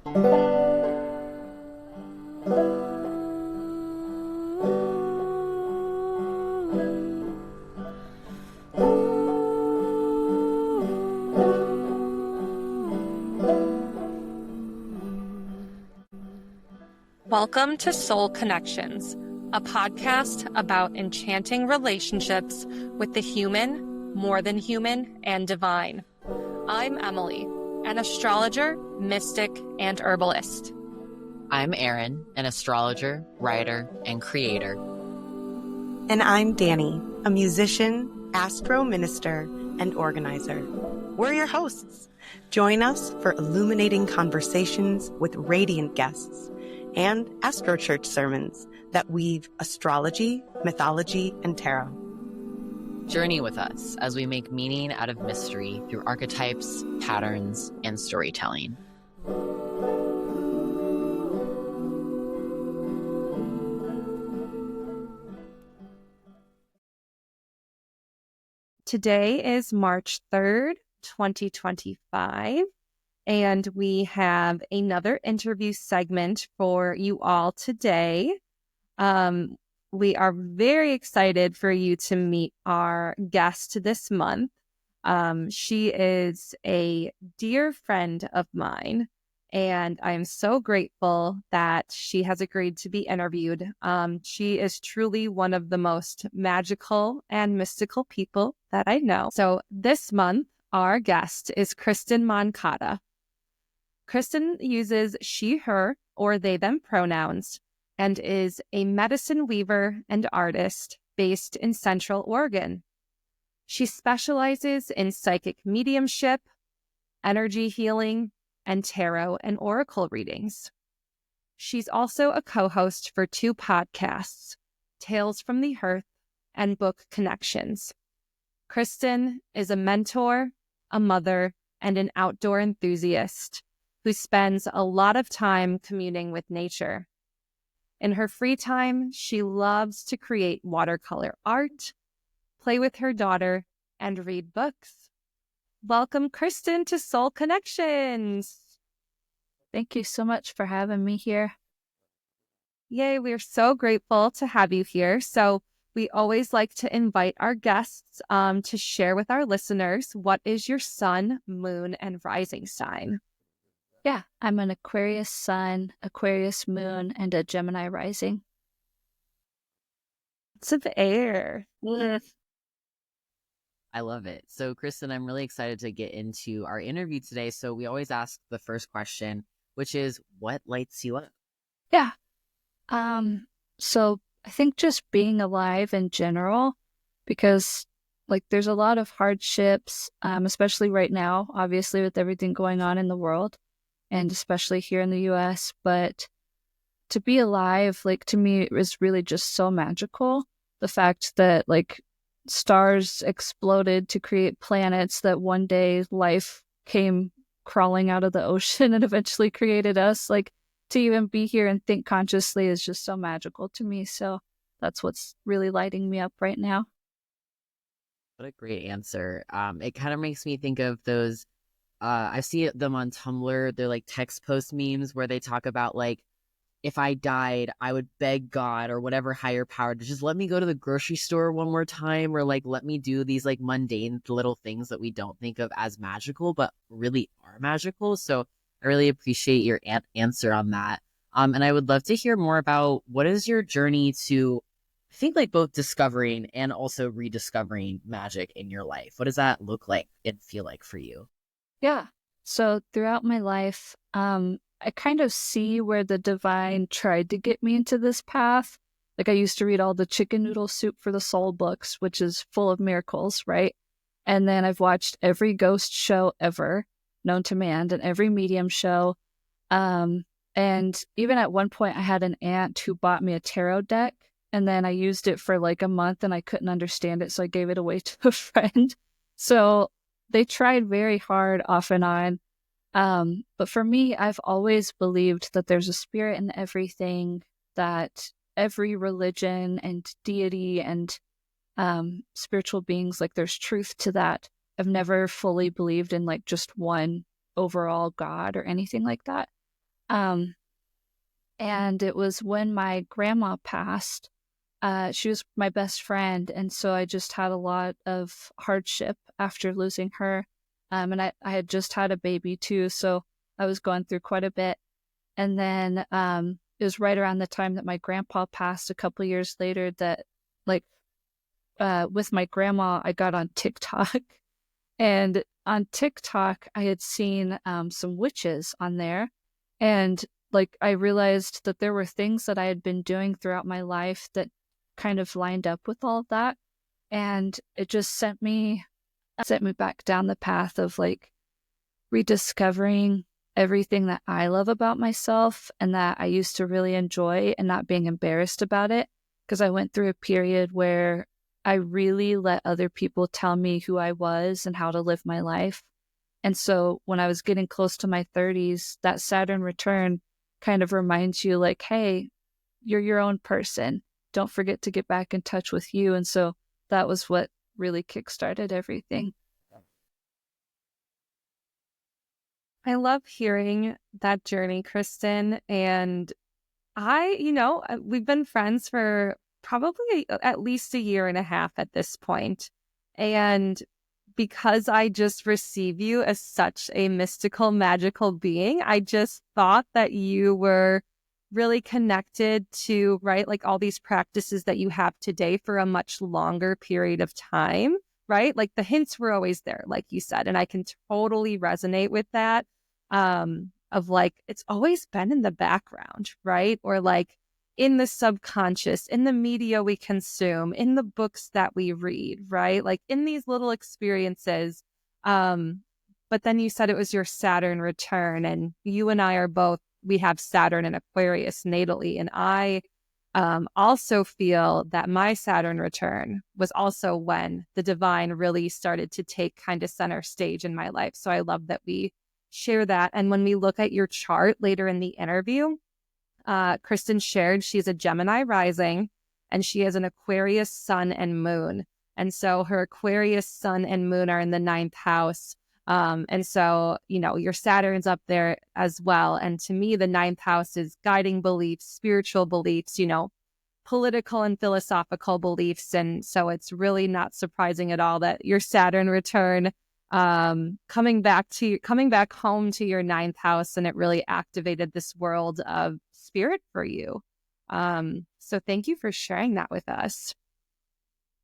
Welcome to Soul Connections, a podcast about enchanting relationships with the human, more than human, and divine. I'm Emily, an astrologer, mystic, and herbalist. I'm Aryn, an astrologer, writer, and creator. And I'm Dani, a musician, astro minister, and organizer. We're your hosts. Join us for illuminating conversations with radiant guests and Astro Church sermons that weave astrology, mythology, and tarot. Journey with us as we make meaning out of mystery through archetypes, patterns, and storytelling. Today is March 3rd, 2025. And we have another interview segment for you all today. We are very excited for you to meet our guest this month. She is a dear friend of mine, and I am so grateful that she has agreed to be interviewed. She is truly one of the most magical and mystical people that I know. So this month, our guest is Kristen Moncada. Kristen uses she, her, or they, them pronouns and is a medicine weaver and artist based in Central Oregon. She specializes in psychic mediumship, energy healing, and tarot and oracle readings. She's also a co-host for 2 podcasts, Tales from the Hearth and Book Connections. Kristen is a mentor, a mother, and an outdoor enthusiast who spends a lot of time communing with nature. In her free time, she loves to create watercolor art, play with her daughter, and read books. Welcome, Kristen, to Soul Connections. Thank you so much for having me here. Yay, we're so grateful to have you here. So we always like to invite our guests to share with our listeners, what is your sun, moon, and rising sign? Yeah, I'm an Aquarius sun, Aquarius moon, and a Gemini rising. Lots of air. I love it. So, Kristen, I'm really excited to get into our interview today. So we always ask the first question, which is, what lights you up? Yeah. So I think just being alive in general, because there's a lot of hardships, especially right now, obviously with everything going on in the world, and especially here in the US. But to be alive, to me, is really just so magical. The fact that stars exploded to create planets, that one day life came crawling out of the ocean and eventually created us. To even be here and think consciously is just so magical to me. So that's what's really lighting me up right now. What a great answer. It kind of makes me think of those, I see them on Tumblr. They're text post memes where they talk about if I died, I would beg God or whatever higher power to just let me go to the grocery store one more time, or let me do these mundane little things that we don't think of as magical, but really are magical. So I really appreciate your answer on that. And I would love to hear more about what is your journey to, I think both discovering and also rediscovering magic in your life. What does that look like and feel like for you? Yeah. So throughout my life, I kind of see where the divine tried to get me into this path. I used to read all the Chicken Noodle Soup for the Soul books, which is full of miracles, right? And then I've watched every ghost show ever known to man and every medium show. And even at one point, I had an aunt who bought me a tarot deck, and then I used it for a month and I couldn't understand it, so I gave it away to a friend. So they tried very hard off and on. But for me, I've always believed that there's a spirit in everything, that every religion and deity and spiritual beings, there's truth to that. I've never fully believed in just one overall God or anything like that. And it was when my grandma passed. She was my best friend, and so I just had a lot of hardship after losing her. And I had just had a baby too, so I was going through quite a bit. And then it was right around the time that my grandpa passed a couple years later that, like, with my grandma, I got on TikTok. And on TikTok, I had seen some witches on there. And like, I realized that there were things that I had been doing throughout my life that kind of lined up with all of that. And it just sent me back down the path of like rediscovering everything that I love about myself and that I used to really enjoy and not being embarrassed about it. Because I went through a period where I really let other people tell me who I was and how to live my life. And so when I was getting close to my 30s, that Saturn return kind of reminds you like, hey, you're your own person. Don't forget to get back in touch with you. And so that was what really kickstarted everything. I love hearing that journey, Kristen. And we've been friends for probably at least a year and a half at this point. And because I just receive you as such a mystical, magical being, I just thought that you were really connected to, right, like all these practices that you have today for a much longer period of time, right? Like the hints were always there, like you said, and I can totally resonate with that. Of like, it's always been in the background, right? Or like in the subconscious, in the media we consume, in the books that we read, right? Like in these little experiences. But then you said it was your Saturn return, and you and I are both, we have Saturn and Aquarius natally. And I also feel that my Saturn return was also when the divine really started to take kind of center stage in my life. So I love that we share that. And when we look at your chart later in the interview, Kristen shared she's a Gemini rising and she has an Aquarius sun and moon. And so her Aquarius sun and moon are in the 9th house. And so, your Saturn's up there as well. And to me, the 9th house is guiding beliefs, spiritual beliefs, political and philosophical beliefs. And so it's really not surprising at all that your Saturn return coming back home to your 9th house, and it really activated this world of spirit for you. So thank you for sharing that with us.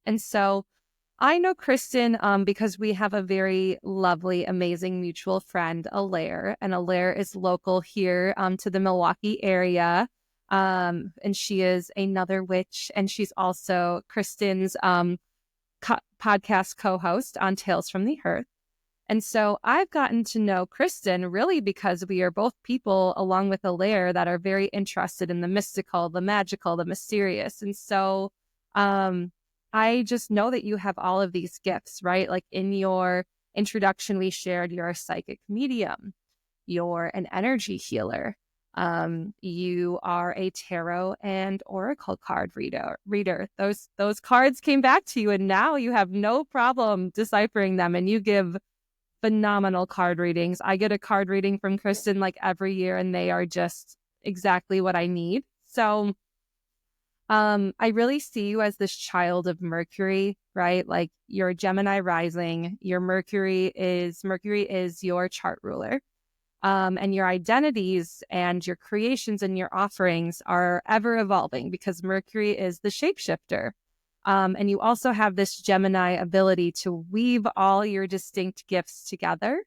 And so I know Kristen because we have a very lovely, amazing mutual friend, Alaire, and Alaire is local here to the Milwaukee area. And she is another witch, and she's also Kristen's podcast co-host on Tales from the Hearth. And so I've gotten to know Kristen really because we are both people, along with Alaire, that are very interested in the mystical, the magical, the mysterious. And so I just know that you have all of these gifts, right? Like in your introduction, we shared you're a psychic medium, you're an energy healer, you are a tarot and oracle card reader. Those cards came back to you, and now you have no problem deciphering them, and you give phenomenal card readings. I get a card reading from Kristen like every year, and they are just exactly what I need. So I really see you as this child of Mercury, right? Like you're a Gemini rising. Your Mercury is your chart ruler. And your identities and your creations and your offerings are ever evolving because Mercury is the shapeshifter. And you also have this Gemini ability to weave all your distinct gifts together.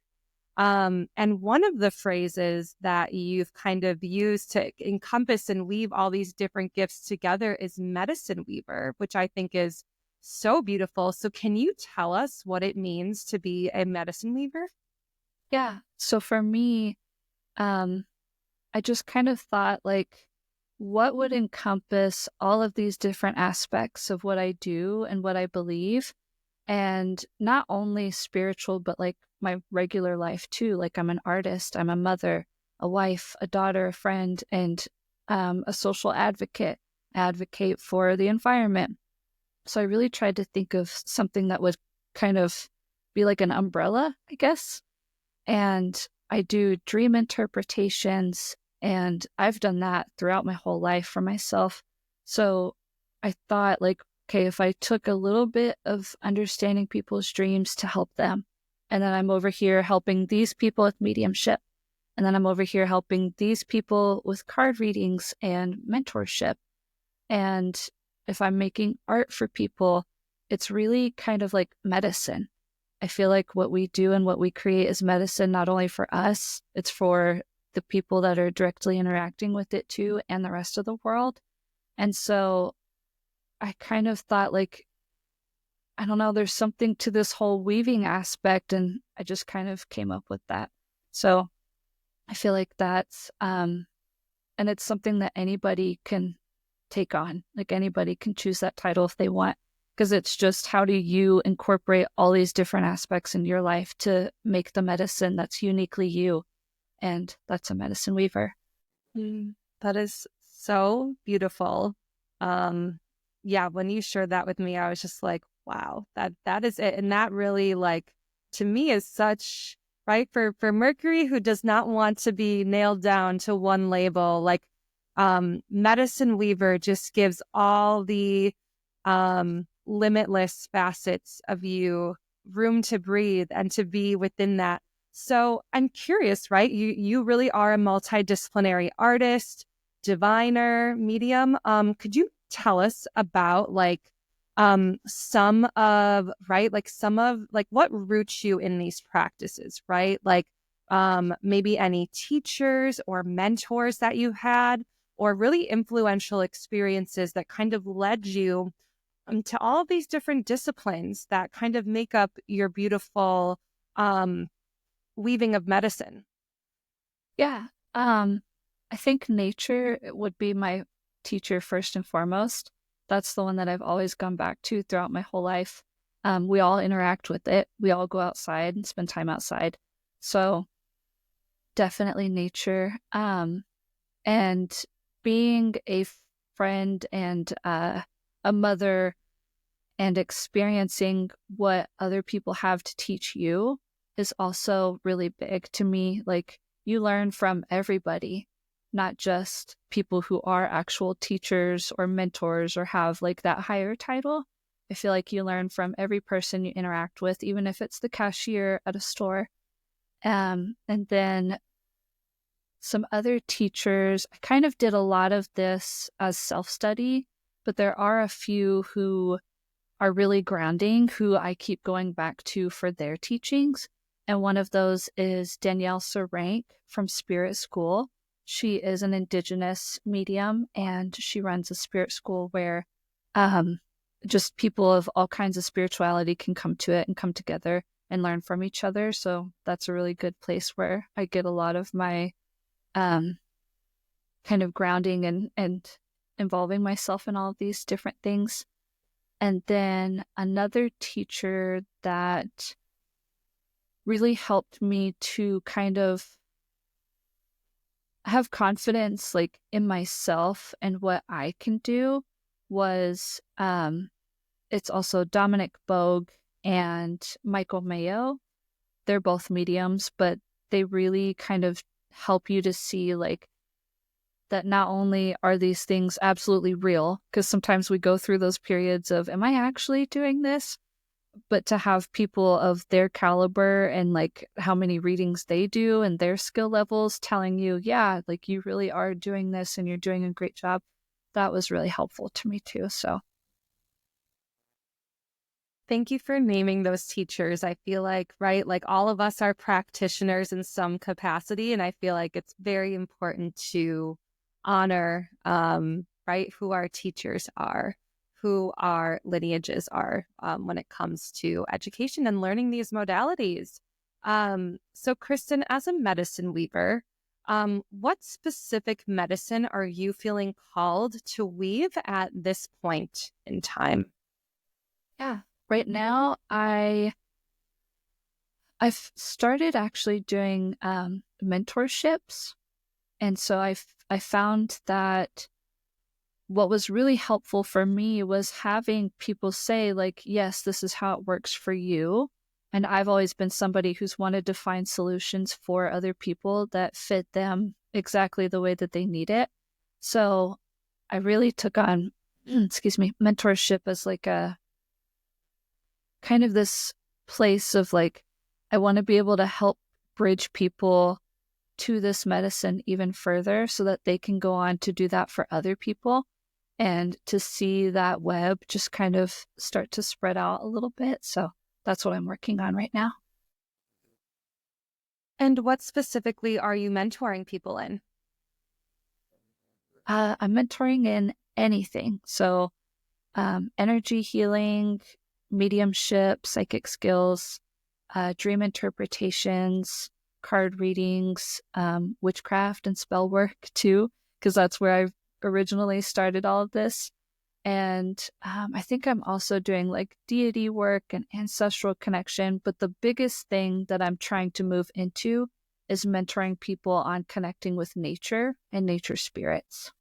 And one of the phrases that you've kind of used to encompass and weave all these different gifts together is medicine weaver, which I think is so beautiful. So can you tell us what it means to be a medicine weaver? Yeah. So for me, I just kind of thought like, what would encompass all of these different aspects of what I do and what I believe? And not only spiritual, but like my regular life too. Like I'm an artist, I'm a mother, a wife, a daughter, a friend, and a social advocate. I advocate for the environment. So I really tried to think of something that would kind of be like an umbrella, I guess. And I do dream interpretations, And I've done that throughout my whole life for myself. So I thought, like, okay, if I took a little bit of understanding people's dreams to help them, and then I'm over here helping these people with mediumship, and then I'm over here helping these people with card readings and mentorship. And if I'm making art for people, it's really kind of like medicine. I feel like what we do and what we create is medicine, not only for us, it's for the people that are directly interacting with it too, and the rest of the world. And so I kind of thought, like, I don't know, there's something to this whole weaving aspect, and I just kind of came up with that. So I feel like that's, and it's something that anybody can take on. Like, anybody can choose that title if they want, because it's just, how do you incorporate all these different aspects in your life to make the medicine that's uniquely you? And that's a medicine weaver. That is so beautiful. Yeah, when you shared that with me, I was just like, wow, that is it. And that really, like, to me is such, right, for Mercury, who does not want to be nailed down to one label, like, medicine weaver just gives all the limitless facets of you room to breathe and to be within that. So I'm curious, right? You really are a multidisciplinary artist, diviner, medium. Could you tell us about, like, some of, right, like, some of, like, what roots you in these practices, right? Like, maybe any teachers or mentors that you had, or really influential experiences that kind of led you to all of these different disciplines that kind of make up your beautiful weaving of medicine. Yeah. I think nature would be my teacher first and foremost. That's the one that I've always gone back to throughout my whole life. We all interact with it. We all go outside and spend time outside. So definitely nature. And being a friend and a mother, and experiencing what other people have to teach you is also really big to me. Like, you learn from everybody, not just people who are actual teachers or mentors or have, like, that higher title. I feel like you learn from every person you interact with, even if it's the cashier at a store. And then some other teachers, I kind of did a lot of this as self-study, but there are a few who are really grounding, who I keep going back to for their teachings. And one of those is Danielle Renee from Spirit School. She is an Indigenous medium, and she runs a spirit school where just people of all kinds of spirituality can come to it and come together and learn from each other. So that's a really good place where I get a lot of my kind of grounding and involving myself in all of these different things. And then another teacher that really helped me to kind of have confidence, like, in myself and what I can do was, it's also Dominic Bogue and Michael Mayo. They're both mediums, but they really kind of help you to see, like, that not only are these things absolutely real, because sometimes we go through those periods of, am I actually doing this? But to have people of their caliber and, like, how many readings they do and their skill levels telling you, yeah, like, you really are doing this and you're doing a great job, that was really helpful to me too. So Thank you for naming those teachers. I feel like, right, like, all of us are practitioners in some capacity, and I feel like it's very important to honor, right, who our teachers are, who our lineages are, when it comes to education and learning these modalities. So Kristen, as a medicine weaver, what specific medicine are you feeling called to weave at this point in time? yeah, right now I've started actually doing mentorships. And so I found that what was really helpful for me was having people say, like, yes, this is how it works for you. And I've always been somebody who's wanted to find solutions for other people that fit them exactly the way that they need it. So I really took on, mentorship as like a kind of this place of like, I want to be able to help bridge people to this medicine even further so that they can go on to do that for other people, and to see that web just kind of start to spread out a little bit. So that's what I'm working on right now. And what specifically are you mentoring people in? I'm mentoring in anything. So energy healing, mediumship, psychic skills, dream interpretations, card readings, witchcraft and spell work too, because that's where I originally started all of this. And I think I'm also doing like deity work and ancestral connection. But the biggest thing that I'm trying to move into is mentoring people on connecting with nature and nature spirits.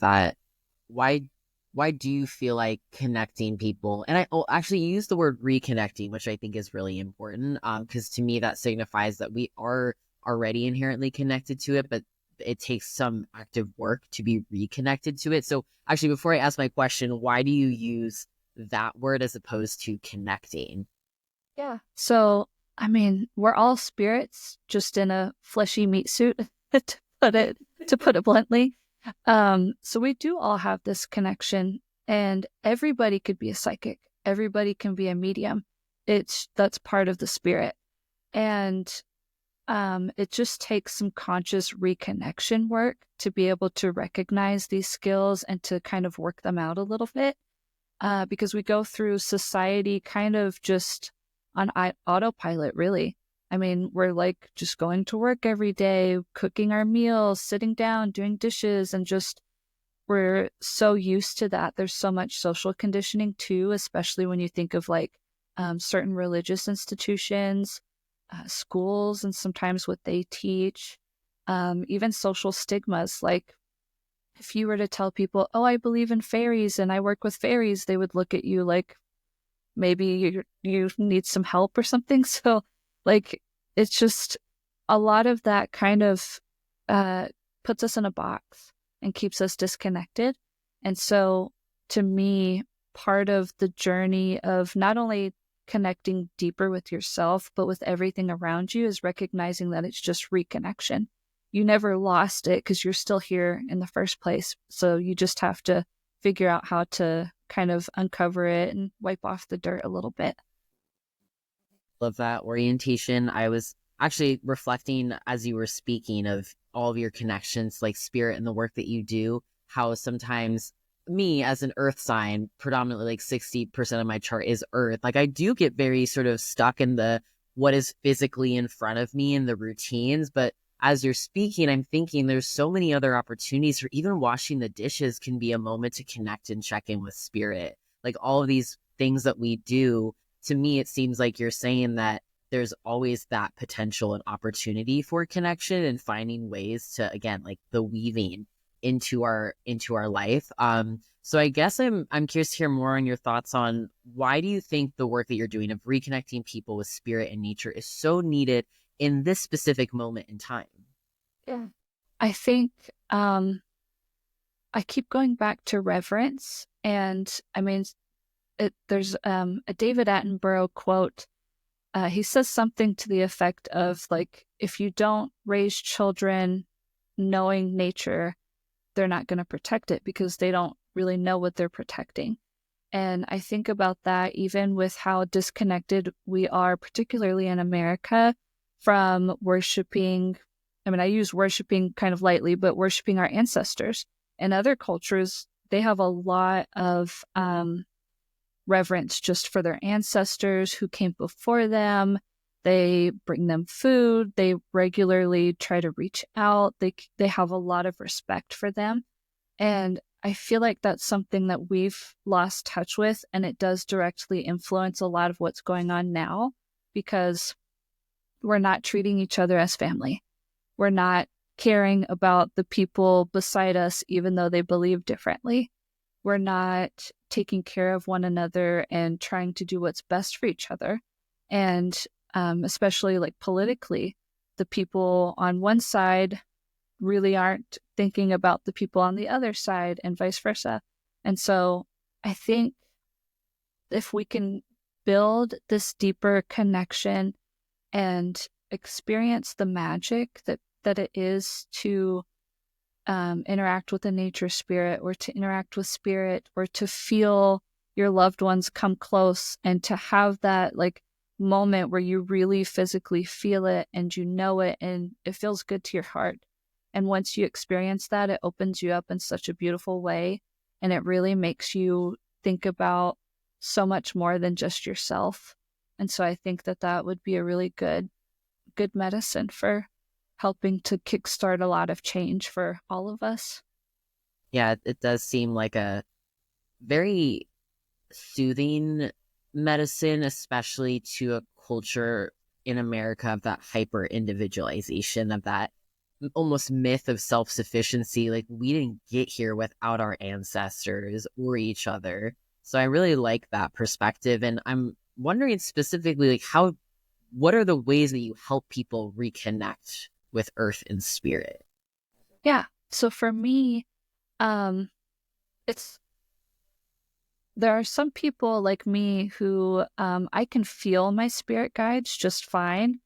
That why do you feel like connecting people? And I actually use the word reconnecting, which I think is really important, because to me that signifies that we are already inherently connected to it, but it takes some active work to be reconnected to it. So actually, before I ask my question, why do you use that word as opposed to connecting? Yeah. So, I mean, we're all spirits just in a fleshy meat suit, to put it bluntly. So we do all have this connection, and everybody could be a psychic. Everybody can be a medium. That's part of the spirit. And it just takes some conscious reconnection work to be able to recognize these skills and to kind of work them out a little bit. Because we go through society kind of just on autopilot, really. I mean, we're like just going to work every day, cooking our meals, sitting down, doing dishes, and just we're so used to that. There's so much social conditioning too, especially when you think of like certain religious institutions, schools, and sometimes what they teach, even social stigmas. Like if you were to tell people, oh, I believe in fairies and I work with fairies, they would look at you like maybe you need some help or something. So like, it's just a lot of that kind of puts us in a box and keeps us disconnected. And so to me, part of the journey of not only connecting deeper with yourself, but with everything around you is recognizing that it's just reconnection. You never lost it because you're still here in the first place. So you just have to figure out how to kind of uncover it and wipe off the dirt a little bit. Love that orientation. I was actually reflecting as you were speaking of all of your connections, like spirit and the work that you do, how sometimes me as an earth sign, predominantly like 60% of my chart is earth. Like I do get very sort of stuck in the what is physically in front of me and the routines. But as you're speaking, I'm thinking there's so many other opportunities for even washing the dishes can be a moment to connect and check in with spirit. Like all of these things that we do, to me, it seems like you're saying that there's always that potential and opportunity for connection and finding ways to, again, like the weaving into our life. So I guess I'm curious to hear more on your thoughts on why do you think the work that you're doing of reconnecting people with spirit and nature is so needed in this specific moment in time? Yeah. I think I keep going back to reverence. And I mean, there's a David Attenborough quote. He says something to the effect of like, if you don't raise children knowing nature, they're not going to protect it because they don't really know what they're protecting. And I think about that even with how disconnected we are, particularly in America, from worshiping. I mean, I use worshiping kind of lightly, but worshiping our ancestors. In other cultures, they have a lot of reverence just for their ancestors who came before them. They bring them food. They regularly try to reach out. They have a lot of respect for them. And I feel like that's something that we've lost touch with, and it does directly influence a lot of what's going on now because we're not treating each other as family. We're not caring about the people beside us, even though they believe differently. we're not taking care of one another and trying to do what's best for each other. And especially like politically, the people on one side really aren't thinking about the people on the other side and vice versa. And so I think if we can build this deeper connection and experience the magic that it is to interact with a nature spirit, or to interact with spirit, or to feel your loved ones come close, and to have that like moment where you really physically feel it and you know it and it feels good to your heart. And once you experience that, it opens you up in such a beautiful way, and it really makes you think about so much more than just yourself. And so I think that would be a really good medicine for helping to kickstart a lot of change for all of us. Yeah, it does seem like a very soothing medicine, especially to a culture in America of that hyper individualization, of that almost myth of self-sufficiency. Like, we didn't get here without our ancestors or each other. So I really like that perspective. And I'm wondering specifically, like, what are the ways that you help people reconnect with earth and spirit? Yeah. So for me, there are some people like me who I can feel my spirit guides just fine,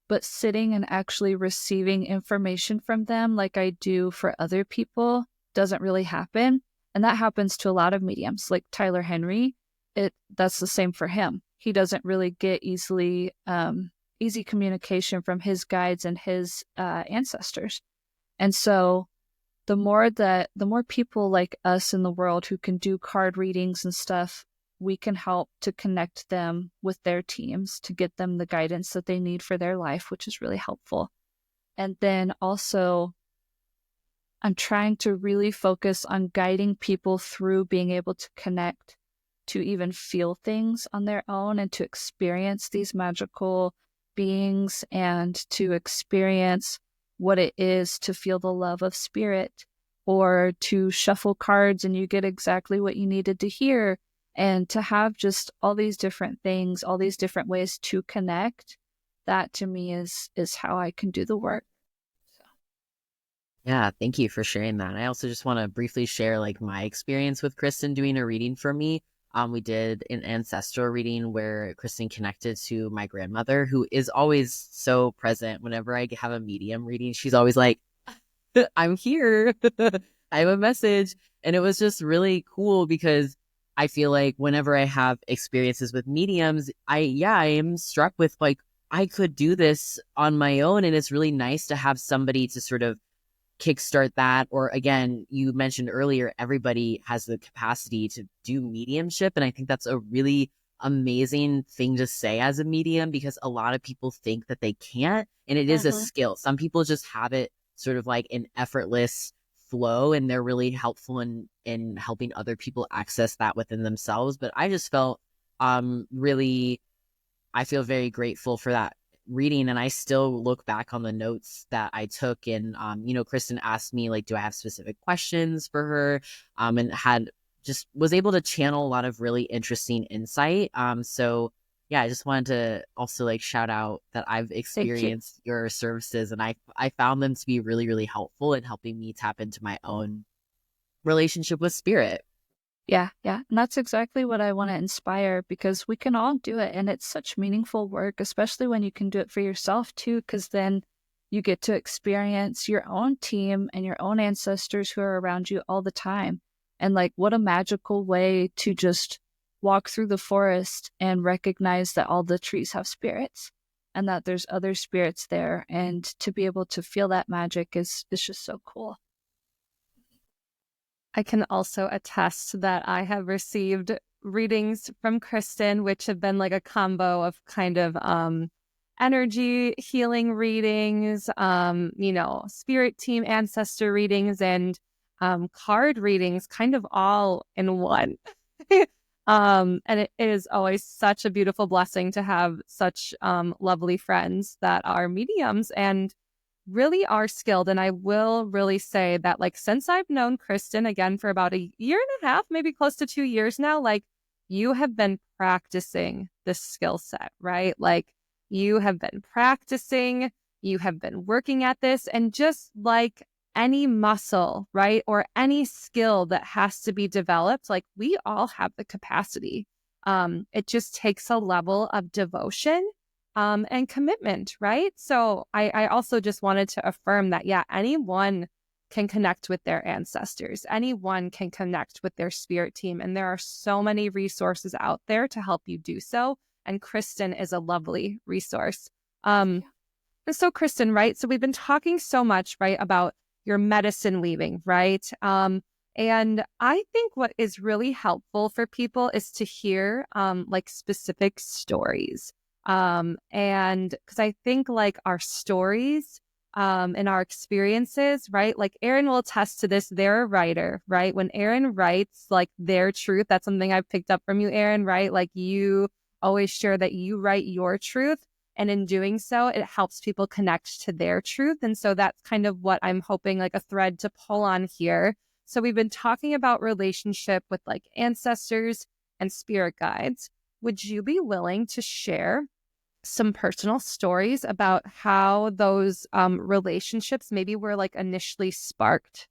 but sitting and actually receiving information from them like I do for other people doesn't really happen. And that happens to a lot of mediums, like Tyler Henry. That's the same for him. He doesn't really get easy communication from his guides and his ancestors. And so the more people like us in the world who can do card readings and stuff, we can help to connect them with their teams to get them the guidance that they need for their life, which is really helpful. And then also, I'm trying to really focus on guiding people through being able to connect, to even feel things on their own, and to experience these magical beings, and to experience what it is to feel the love of spirit, or to shuffle cards and you get exactly what you needed to hear, and to have just all these different things, all these different ways to connect. That to me is how I can do the work. So. Yeah, thank you for sharing that. I also just want to briefly share like my experience with Kristen doing a reading for me. We did an ancestral reading where Kristen connected to my grandmother, who is always so present whenever I have a medium reading. She's always like, I'm here. I have a message. And it was just really cool because I feel like whenever I have experiences with mediums, I am struck with like, I could do this on my own. And it's really nice to have somebody to sort of kickstart that. Or again, you mentioned earlier, everybody has the capacity to do mediumship. And I think that's a really amazing thing to say as a medium, because a lot of people think that they can't. And it is a skill. Some people just have it sort of like an effortless flow, and they're really helpful in helping other people access that within themselves. But I just felt I feel very grateful for that reading, and I still look back on the notes that I took. And Kristen asked me like, do I have specific questions for her, and was able to channel a lot of really interesting insight. So yeah, I just wanted to also like shout out that I've experienced your services, and I found them to be really, really helpful in helping me tap into my own relationship with spirit. Yeah. And that's exactly what I want to inspire, because we can all do it. And it's such meaningful work, especially when you can do it for yourself too, because then you get to experience your own team and your own ancestors who are around you all the time. And like, what a magical way to just walk through the forest and recognize that all the trees have spirits and that there's other spirits there. And to be able to feel that magic is just so cool. I can also attest that I have received readings from Kristen, which have been like a combo of kind of energy healing readings, spirit team ancestor readings, and card readings, kind of all in one. And it is always such a beautiful blessing to have such lovely friends that are mediums. And really are skilled. And I will really say that, like, since I've known Kristen again for about a year and a half, maybe close to 2 years now, like, you have been practicing this skill set, right? Like, you have been practicing, you have been working at this, and just like any muscle, right? Or any skill that has to be developed, like, we all have the capacity. It just takes a level of devotion and commitment, right? So I also just wanted to affirm that, yeah, anyone can connect with their ancestors. Anyone can connect with their spirit team. And there are so many resources out there to help you do so. And Kristen is a lovely resource. And so Kristen, right? So we've been talking so much, right, about your medicine leaving, right? And I think what is really helpful for people is to hear like specific stories. And because I think like our stories and our experiences, right? Like Aryn will attest to this. They're a writer, right? When Aryn writes like their truth, that's something I've picked up from you, Aryn, right? Like you always share that you write your truth. And in doing so, it helps people connect to their truth. And so that's kind of what I'm hoping, like a thread to pull on here. So we've been talking about relationship with like ancestors and spirit guides. Would you be willing to share some personal stories about how those relationships maybe were like initially sparked,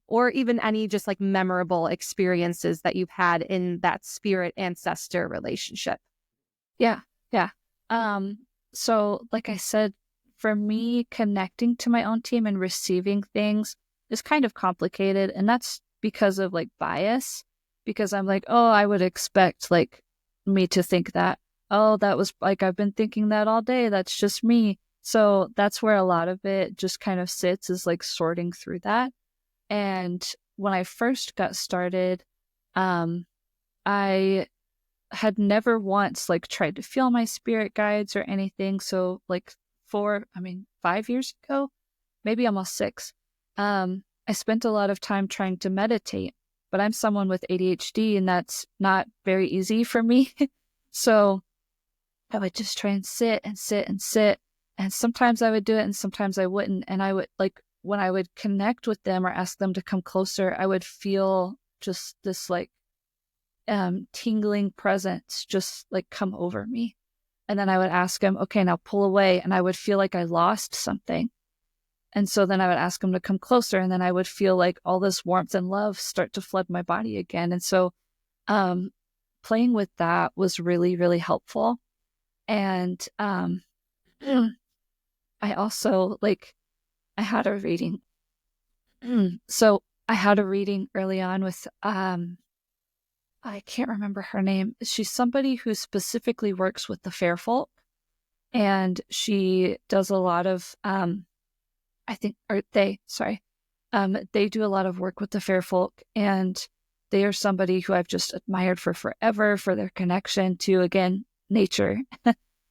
or even any just like memorable experiences that you've had in that spirit ancestor relationship? Yeah. So like I said, for me, connecting to my own team and receiving things is kind of complicated. And that's because of like bias, because I'm like, oh, I would expect like me to think that, oh, that was like, I've been thinking that all day. That's just me. So that's where a lot of it just kind of sits, is like sorting through that. And when I first got started, I had never once like tried to feel my spirit guides or anything. So like 5 years ago, maybe almost 6, I spent a lot of time trying to meditate, but I'm someone with ADHD and that's not very easy for me. So I would just try and sit and sit and sit. And sometimes I would do it and sometimes I wouldn't. And I would like, when I would connect with them or ask them to come closer, I would feel just this like tingling presence just like come over me. And then I would ask him, okay, now pull away. And I would feel like I lost something. And so then I would ask him to come closer. And then I would feel like all this warmth and love start to flood my body again. And so playing with that was really, really helpful. And I also like, I had a reading. So I had a reading early on with, I can't remember her name. She's somebody who specifically works with the fair folk. And she does a lot of, they do a lot of work with the fair folk. And they are somebody who I've just admired for forever, for their connection to, again, nature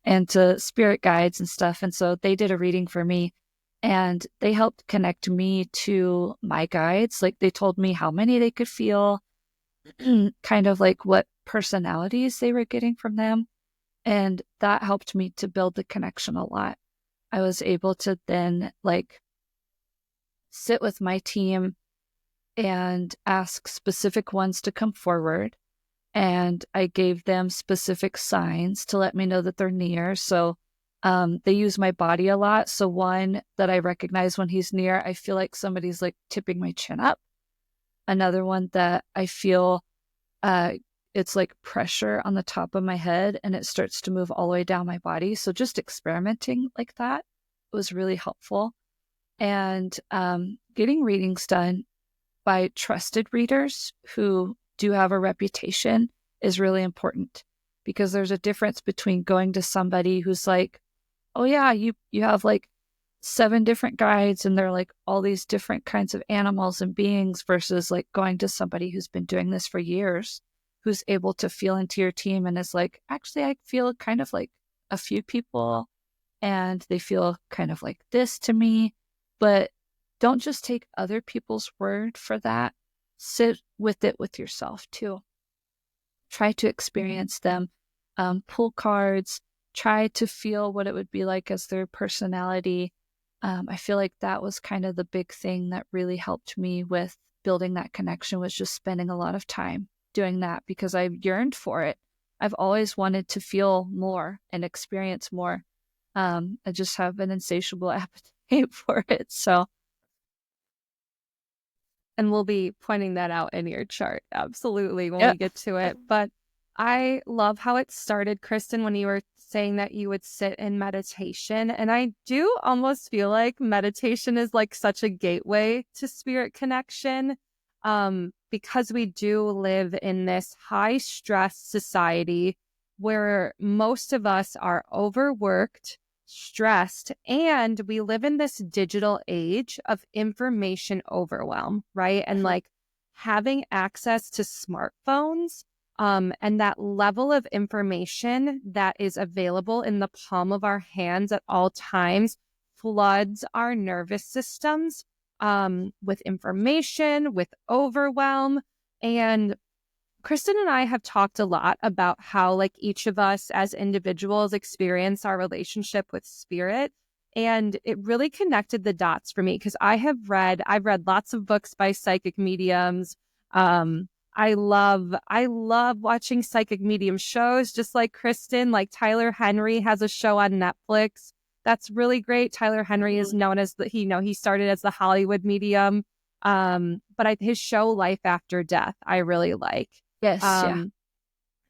and to spirit guides and stuff. And so they did a reading for me and they helped connect me to my guides. Like they told me how many they could feel, kind of like what personalities they were getting from them. And that helped me to build the connection a lot. I was able to then like sit with my team and ask specific ones to come forward. And I gave them specific signs to let me know that they're near. So they use my body a lot. So one that I recognize when he's near, I feel like somebody's like tipping my chin up. Another one that I feel it's like pressure on the top of my head and it starts to move all the way down my body. So just experimenting like that was really helpful. And getting readings done by trusted readers who do have a reputation is really important, because there's a difference between going to somebody who's like, oh yeah, you have like 7 different guides and they're like all these different kinds of animals and beings, versus like going to somebody who's been doing this for years, who's able to feel into your team and is like, actually, I feel kind of like a few people and they feel kind of like this to me. But don't just take other people's word for that. Sit with it with yourself too. Try to experience them. Pull cards. Try to feel what it would be like as their personality. I feel like that was kind of the big thing that really helped me with building that connection, was just spending a lot of time doing that, because I yearned for it. I've always wanted to feel more and experience more. I just have an insatiable appetite for it. So, and we'll be pointing that out in your chart, absolutely, when yeah. we get to it. But I love how it started, Kristen, when you were saying that you would sit in meditation. And I do almost feel like meditation is like such a gateway to spirit connection, because we do live in this high stress society where most of us are overworked, stressed, and we live in this digital age of information overwhelm, right? And like having access to smartphones, and that level of information that is available in the palm of our hands at all times floods our nervous systems, with information, with overwhelm. And Kristen and I have talked a lot about how like each of us as individuals experience our relationship with spirit. And it really connected the dots for me, because I've read lots of books by psychic mediums. I love watching psychic medium shows, just like Kristen. Like Tyler Henry has a show on Netflix that's really great. Tyler Henry is known as he started as the Hollywood medium. But his show Life After Death, I really like. Yes. Yeah.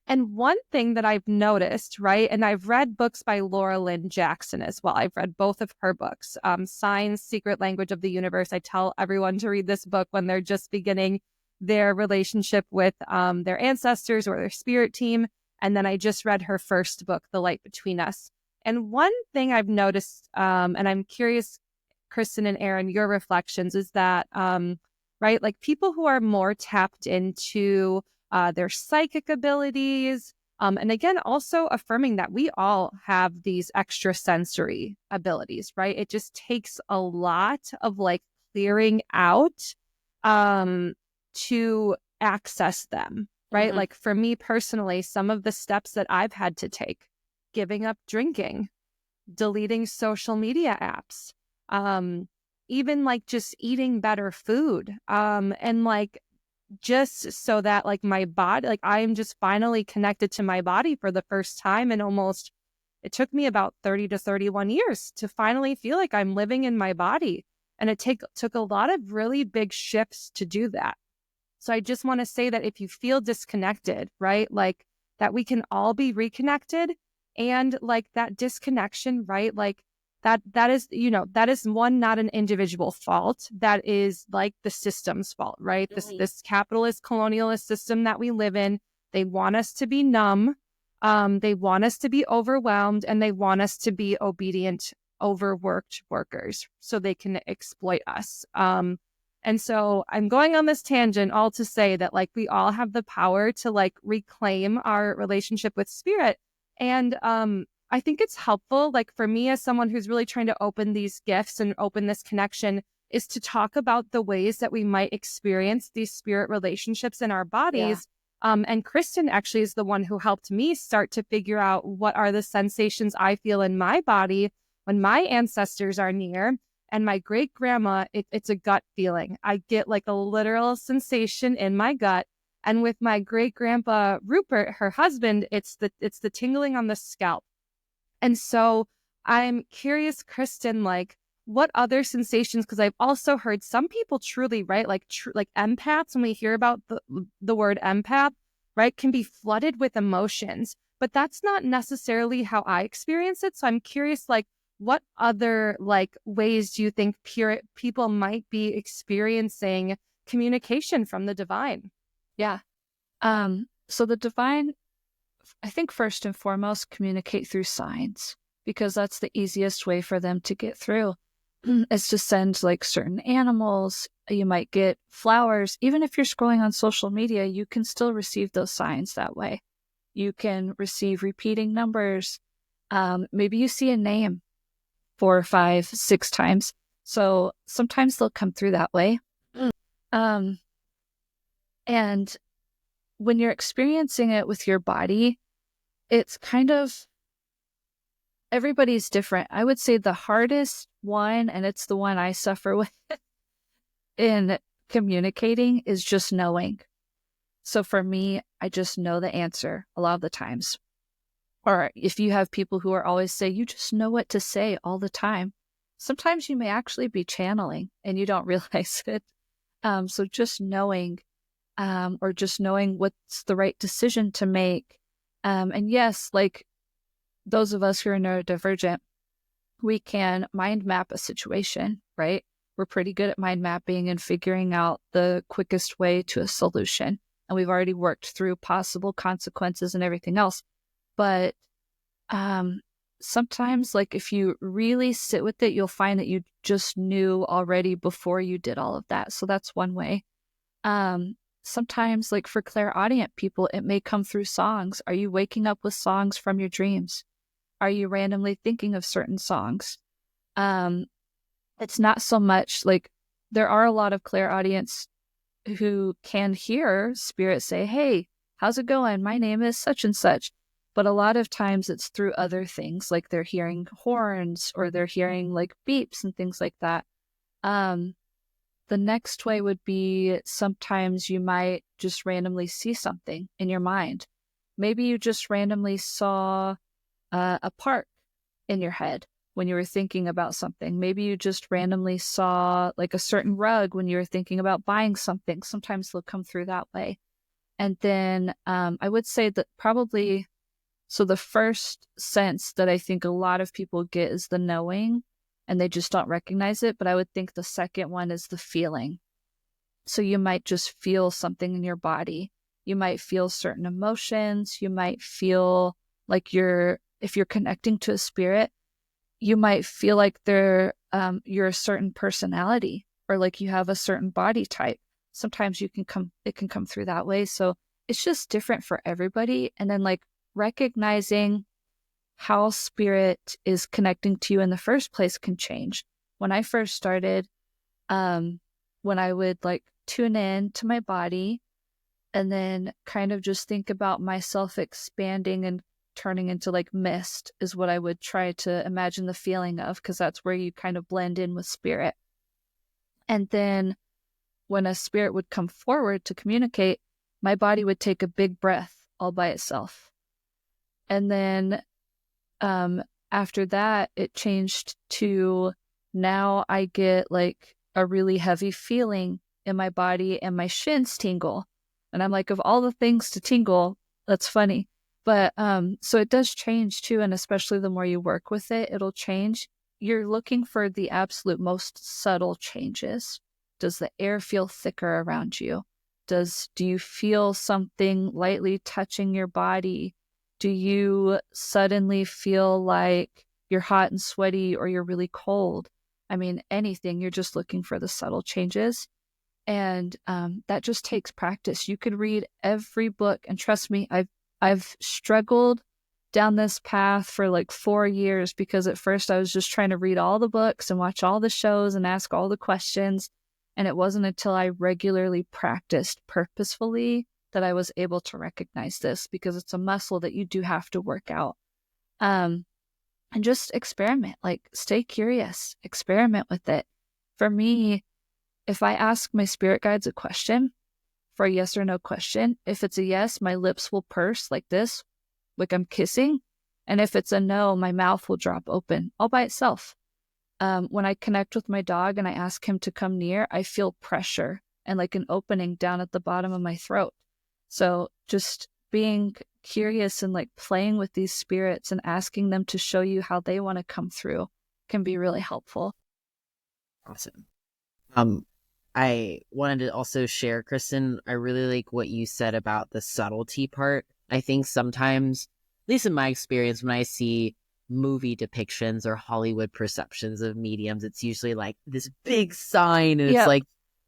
And one thing that I've noticed, right, and I've read books by Laura Lynn Jackson as well. I've read both of her books, Signs, Secret Language of the Universe. I tell everyone to read this book when they're just beginning their relationship with their ancestors or their spirit team. And then I just read her first book, The Light Between Us. And one thing I've noticed, and I'm curious, Kristen and Aryn, your reflections, is that, right, like people who are more tapped into their psychic abilities. And again, also affirming that we all have these extrasensory abilities, right? It just takes a lot of like clearing out to access them, right? Like for me personally, some of the steps that I've had to take, giving up drinking, deleting social media apps, even like just eating better food, and like just so that like my body, like I am just finally connected to my body for the first time in almost, it took me about 30 to 31 years to finally feel like I'm living in my body. And it took a lot of really big shifts to do that. So I just want to say that if you feel disconnected, right, like that we can all be reconnected, and like that disconnection, right, like that is, that is one, not an individual fault. That is like the system's fault, right? This capitalist colonialist system that we live in, they want us to be numb. They want us to be overwhelmed, and they want us to be obedient, overworked workers so they can exploit us. And so I'm going on this tangent all to say that like we all have the power to like reclaim our relationship with spirit. And I think it's helpful, like for me as someone who's really trying to open these gifts and open this connection, is to talk about the ways that we might experience these spirit relationships in our bodies. And Kristen actually is the one who helped me start to figure out what are the sensations I feel in my body when my ancestors are near. And my great grandma, it's a gut feeling. I get like a literal sensation in my gut. And with my great grandpa Rupert, her husband, it's the tingling on the scalp. And so I'm curious, Kristen, like what other sensations, because I've also heard some people truly, right, like empaths, when we hear about the word empath, right, can be flooded with emotions, but that's not necessarily how I experience it. So I'm curious, like what other like ways do you think people might be experiencing communication from the divine? Yeah. So the divine, I think first and foremost, communicate through signs, because that's the easiest way for them to get through. It's to send like certain animals. You might get flowers. Even if you're scrolling on social media, you can still receive those signs that way. You can receive repeating numbers. Maybe you see a name 4, 5, 6 times. So sometimes they'll come through that way. And when you're experiencing it with your body, it's kind of everybody's different. I would say the hardest one, and it's the one I suffer with in communicating, is just knowing. So for me, I just know the answer a lot of the times. Or if you have people who are always say, you just know what to say all the time. Sometimes you may actually be channeling and you don't realize it. So just knowing, or just knowing what's the right decision to make. And yes, like those of us who are neurodivergent, we can mind map a situation, right? We're pretty good at mind mapping and figuring out the quickest way to a solution. And we've already worked through possible consequences and everything else. But sometimes, like if you really sit with it, you'll find that you just knew already before you did all of that. So that's one way. Sometimes, like for clairaudient people, it may come through songs. Are you waking up with songs from your dreams? Are you randomly thinking of certain songs? It's not so much like there are a lot of clairaudients who can hear spirit say, hey, how's it going? My name is such and such. But a lot of times it's through other things, like they're hearing horns or they're hearing like beeps and things like that. The next way would be sometimes you might just randomly see something in your mind. Maybe you just randomly saw a park in your head when you were thinking about something. Maybe you just randomly saw like a certain rug when you were thinking about buying something. Sometimes they'll come through that way. And then I would say that probably, so the first sense that I think a lot of people get is the knowing, and they just don't recognize it. But I would think the second one is the feeling. So you might just feel something in your body. You might feel certain emotions. You might feel like if you're connecting to a spirit, you might feel like you're a certain personality, or like you have a certain body type. Sometimes it can come through that way. So it's just different for everybody. And then like recognizing how spirit is connecting to you in the first place can change. When I first started, when I would like tune in to my body and then kind of just think about myself expanding and turning into like mist is what I would try to imagine the feeling of, because that's where you kind of blend in with spirit. And then when a spirit would come forward to communicate, my body would take a big breath all by itself. And then after that, it changed to now I get like a really heavy feeling in my body and my shins tingle. And I'm like, of all the things to tingle, that's funny. But so it does change too. And especially the more you work with it, it'll change. You're looking for the absolute most subtle changes. Does the air feel thicker around you? Do you feel something lightly touching your body? Do you suddenly feel like you're hot and sweaty or you're really cold? I mean, anything. You're just looking for the subtle changes. And that just takes practice. You could read every book. And trust me, I've struggled down this path for like 4 years, because at first I was just trying to read all the books and watch all the shows and ask all the questions. And it wasn't until I regularly practiced purposefully that I was able to recognize this, because it's a muscle that you do have to work out. And just experiment, like stay curious, experiment with it. For me, if I ask my spirit guides a question, for a yes or no question, if it's a yes, my lips will purse like this, like I'm kissing. And if it's a no, my mouth will drop open all by itself. When I connect with my dog and I ask him to come near, I feel pressure and like an opening down at the bottom of my throat. So just being curious and like playing with these spirits and asking them to show you how they want to come through can be really helpful. Awesome. I wanted to also share, Kristen, I really like what you said about the subtlety part. I think sometimes, at least in my experience, when I see movie depictions or Hollywood perceptions of mediums, it's usually like this big sign, and it's like,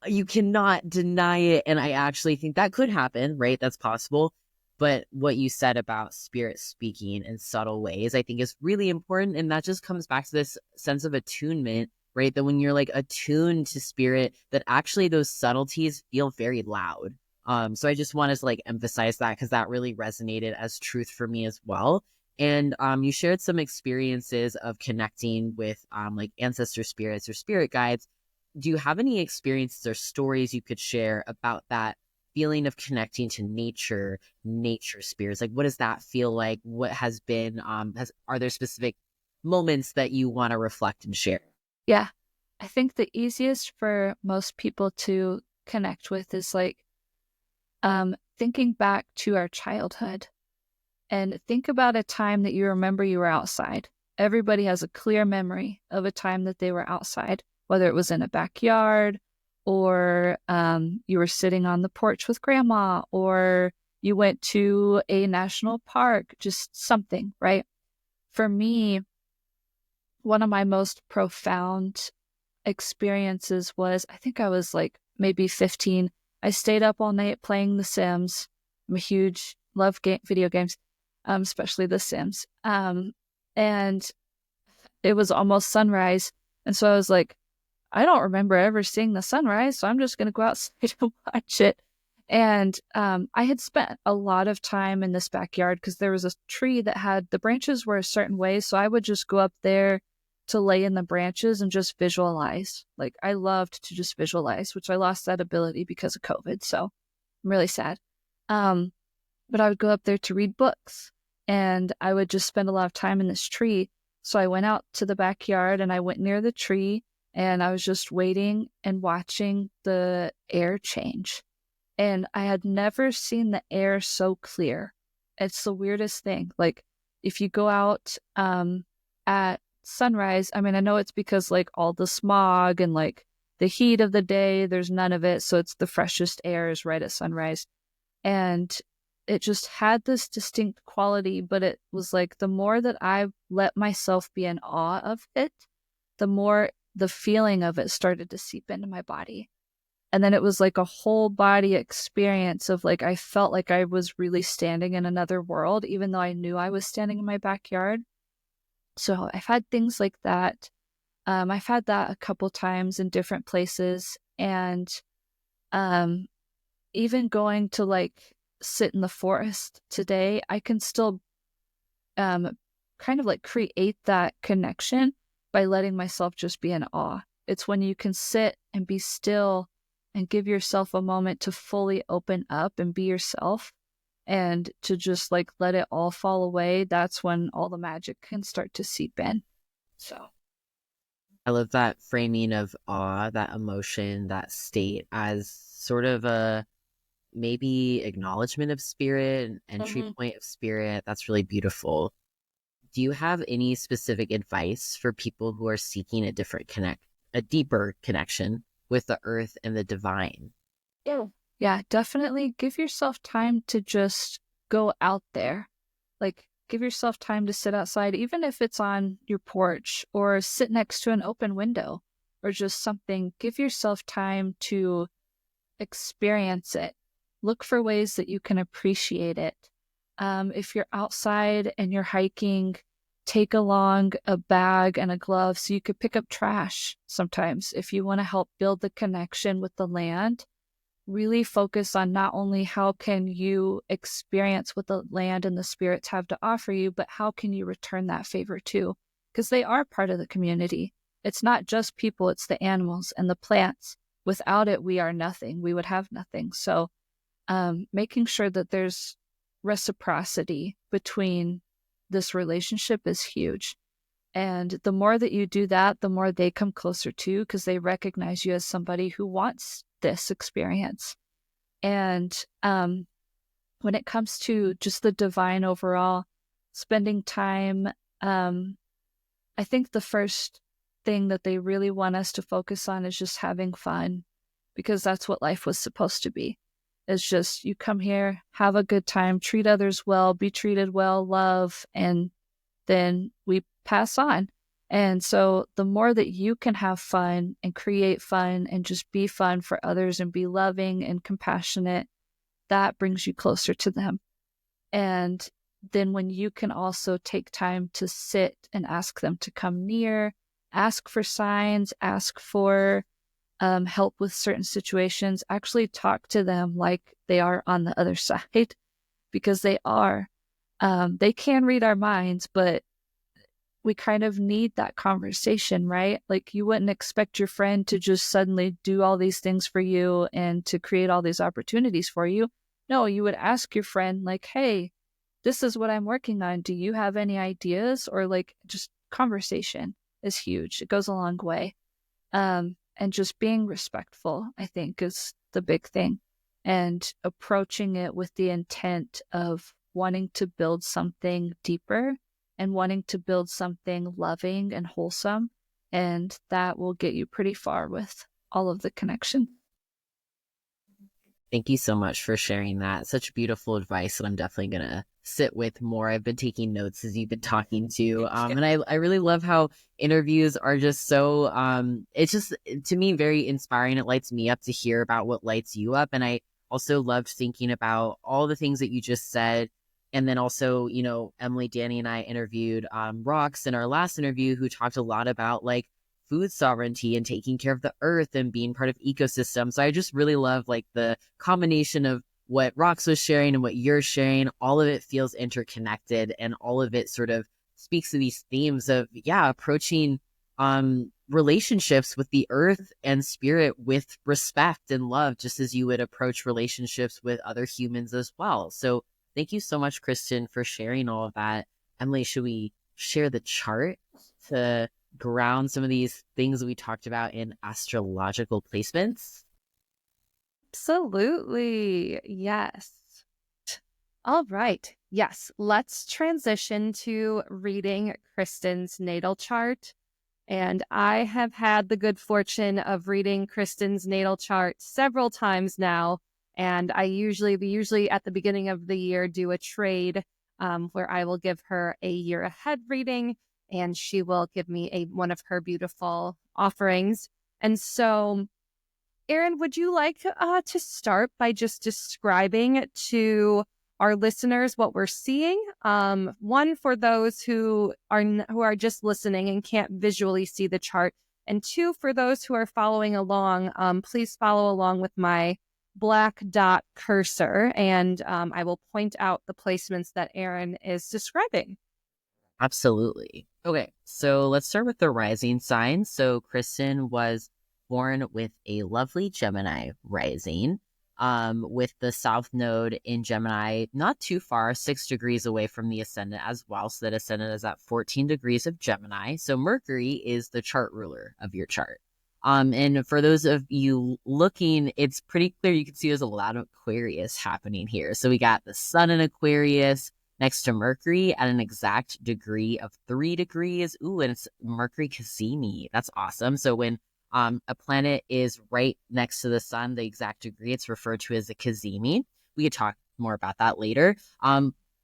you cannot deny it. And I actually think that could happen, right? That's possible. But what you said about spirit speaking in subtle ways, I think is really important. And that just comes back to this sense of attunement, right? That when you're like attuned to spirit, that actually those subtleties feel very loud. So I just wanted to like emphasize that, because that really resonated as truth for me as well. And you shared some experiences of connecting with like ancestor spirits or spirit guides. Do you have any experiences or stories you could share about that feeling of connecting to nature spirits? Like, what does that feel like? What has been, are there specific moments that you want to reflect and share? Yeah. I think the easiest for most people to connect with is like thinking back to our childhood, and think about a time that you remember you were outside. Everybody has a clear memory of a time that they were outside, whether it was in a backyard or you were sitting on the porch with grandma, or you went to a national park, just something, right? For me, one of my most profound experiences was, I think I was like maybe 15. I stayed up all night playing The Sims. I'm a huge video games, especially The Sims. And it was almost sunrise. And so I was like, I don't remember ever seeing the sunrise, so I'm just going to go outside and watch it. And I had spent a lot of time in this backyard because there was a tree that had, the branches were a certain way. So I would just go up there to lay in the branches and just visualize. Like, I loved to just visualize, which I lost that ability because of COVID. So I'm really sad. But I would go up there to read books, and I would just spend a lot of time in this tree. So I went out to the backyard and I went near the tree, and I was just waiting and watching the air change. And I had never seen the air so clear. It's the weirdest thing. Like, if you go out at sunrise, I mean, I know it's because like all the smog and like the heat of the day, there's none of it. So it's the freshest air is right at sunrise. And it just had this distinct quality, but it was like the more that I let myself be in awe of it, the more the feeling of it started to seep into my body. And then it was like a whole body experience of like, I felt like I was really standing in another world, even though I knew I was standing in my backyard. So I've had things like that. I've had that a couple times in different places. And even going to like sit in the forest today, I can still kind of like create that connection by letting myself just be in awe. It's when you can sit and be still and give yourself a moment to fully open up and be yourself and to just like let it all fall away. That's when all the magic can start to seep in. So I love that framing of awe, that emotion, that state as sort of a maybe acknowledgement of spirit, an entry point of spirit. That's really beautiful. Do you have any specific advice for people who are seeking a deeper connection with the earth and the divine? Yeah, definitely give yourself time to just go out there. Like, give yourself time to sit outside, even if it's on your porch or sit next to an open window or just something. Give yourself time to experience it. Look for ways that you can appreciate it. If you're outside and you're hiking, take along a bag and a glove so you could pick up trash sometimes. If you want to help build the connection with the land, really focus on not only how can you experience what the land and the spirits have to offer you, but how can you return that favor too? Because they are part of the community. It's not just people, it's the animals and the plants. Without it, we are nothing. We would have nothing. So making sure that there's reciprocity between this relationship is huge. And the more that you do that, the more they come closer to, because they recognize you as somebody who wants this experience. And when it comes to just the divine overall, spending time, I think the first thing that they really want us to focus on is just having fun, because that's what life was supposed to be. It's just, you come here, have a good time, treat others well, be treated well, love, and then we pass on. And so the more that you can have fun and create fun and just be fun for others and be loving and compassionate, that brings you closer to them. And then when you can also take time to sit and ask them to come near, ask for signs, ask for help with certain situations, actually talk to them like they are on the other side, because they are. They can read our minds, but we kind of need that conversation, right? Like, you wouldn't expect your friend to just suddenly do all these things for you and to create all these opportunities for you. No, you would ask your friend, like, hey, this is what I'm working on. Do you have any ideas? Or like, just conversation is huge. It goes a long way. And just being respectful, I think, is the big thing. And approaching it with the intent of wanting to build something deeper and wanting to build something loving and wholesome. And that will get you pretty far with all of the connection. Thank you so much for sharing that. Such beautiful advice that I'm definitely going to sit with more. I've been taking notes as you've been talking to. And I really love how interviews are just so, it's just, to me, very inspiring. It lights me up to hear about what lights you up. And I also loved thinking about all the things that you just said. And then also, you know, Emily, Danny, and I interviewed Rox in our last interview, who talked a lot about like food sovereignty and taking care of the earth and being part of ecosystems. So I just really love like the combination of what Rox was sharing and what you're sharing. All of it feels interconnected, and all of it sort of speaks to these themes of, approaching relationships with the earth and spirit with respect and love, just as you would approach relationships with other humans as well. So thank you so much, Kristen, for sharing all of that. Emily, should we share the chart to ground some of these things that we talked about in astrological placements? Absolutely. Yes. All right. Yes. Let's transition to reading Kristen's natal chart. And I have had the good fortune of reading Kristen's natal chart several times now. And we usually at the beginning of the year do a trade where I will give her a year ahead reading, and she will give me one of her beautiful offerings. And so, Aryn, would you like to start by just describing to our listeners what we're seeing? One, for those who are just listening and can't visually see the chart, and two, for those who are following along, please follow along with my black dot cursor, and I will point out the placements that Aryn is describing. Absolutely. Okay, so let's start with the rising sign. So Kristen was born with a lovely Gemini rising, with the South Node in Gemini, not too far, 6 degrees away from the ascendant as well. So that ascendant is at 14 degrees of Gemini. So Mercury is the chart ruler of your chart. And for those of you looking, it's pretty clear. You can see there's a lot of Aquarius happening here. So we got the sun in Aquarius next to Mercury at an exact degree of 3 degrees. Ooh, and it's Mercury Cassini. That's awesome. So when a planet is right next to the sun, the exact degree, it's referred to as a cazimi. We could talk more about that later.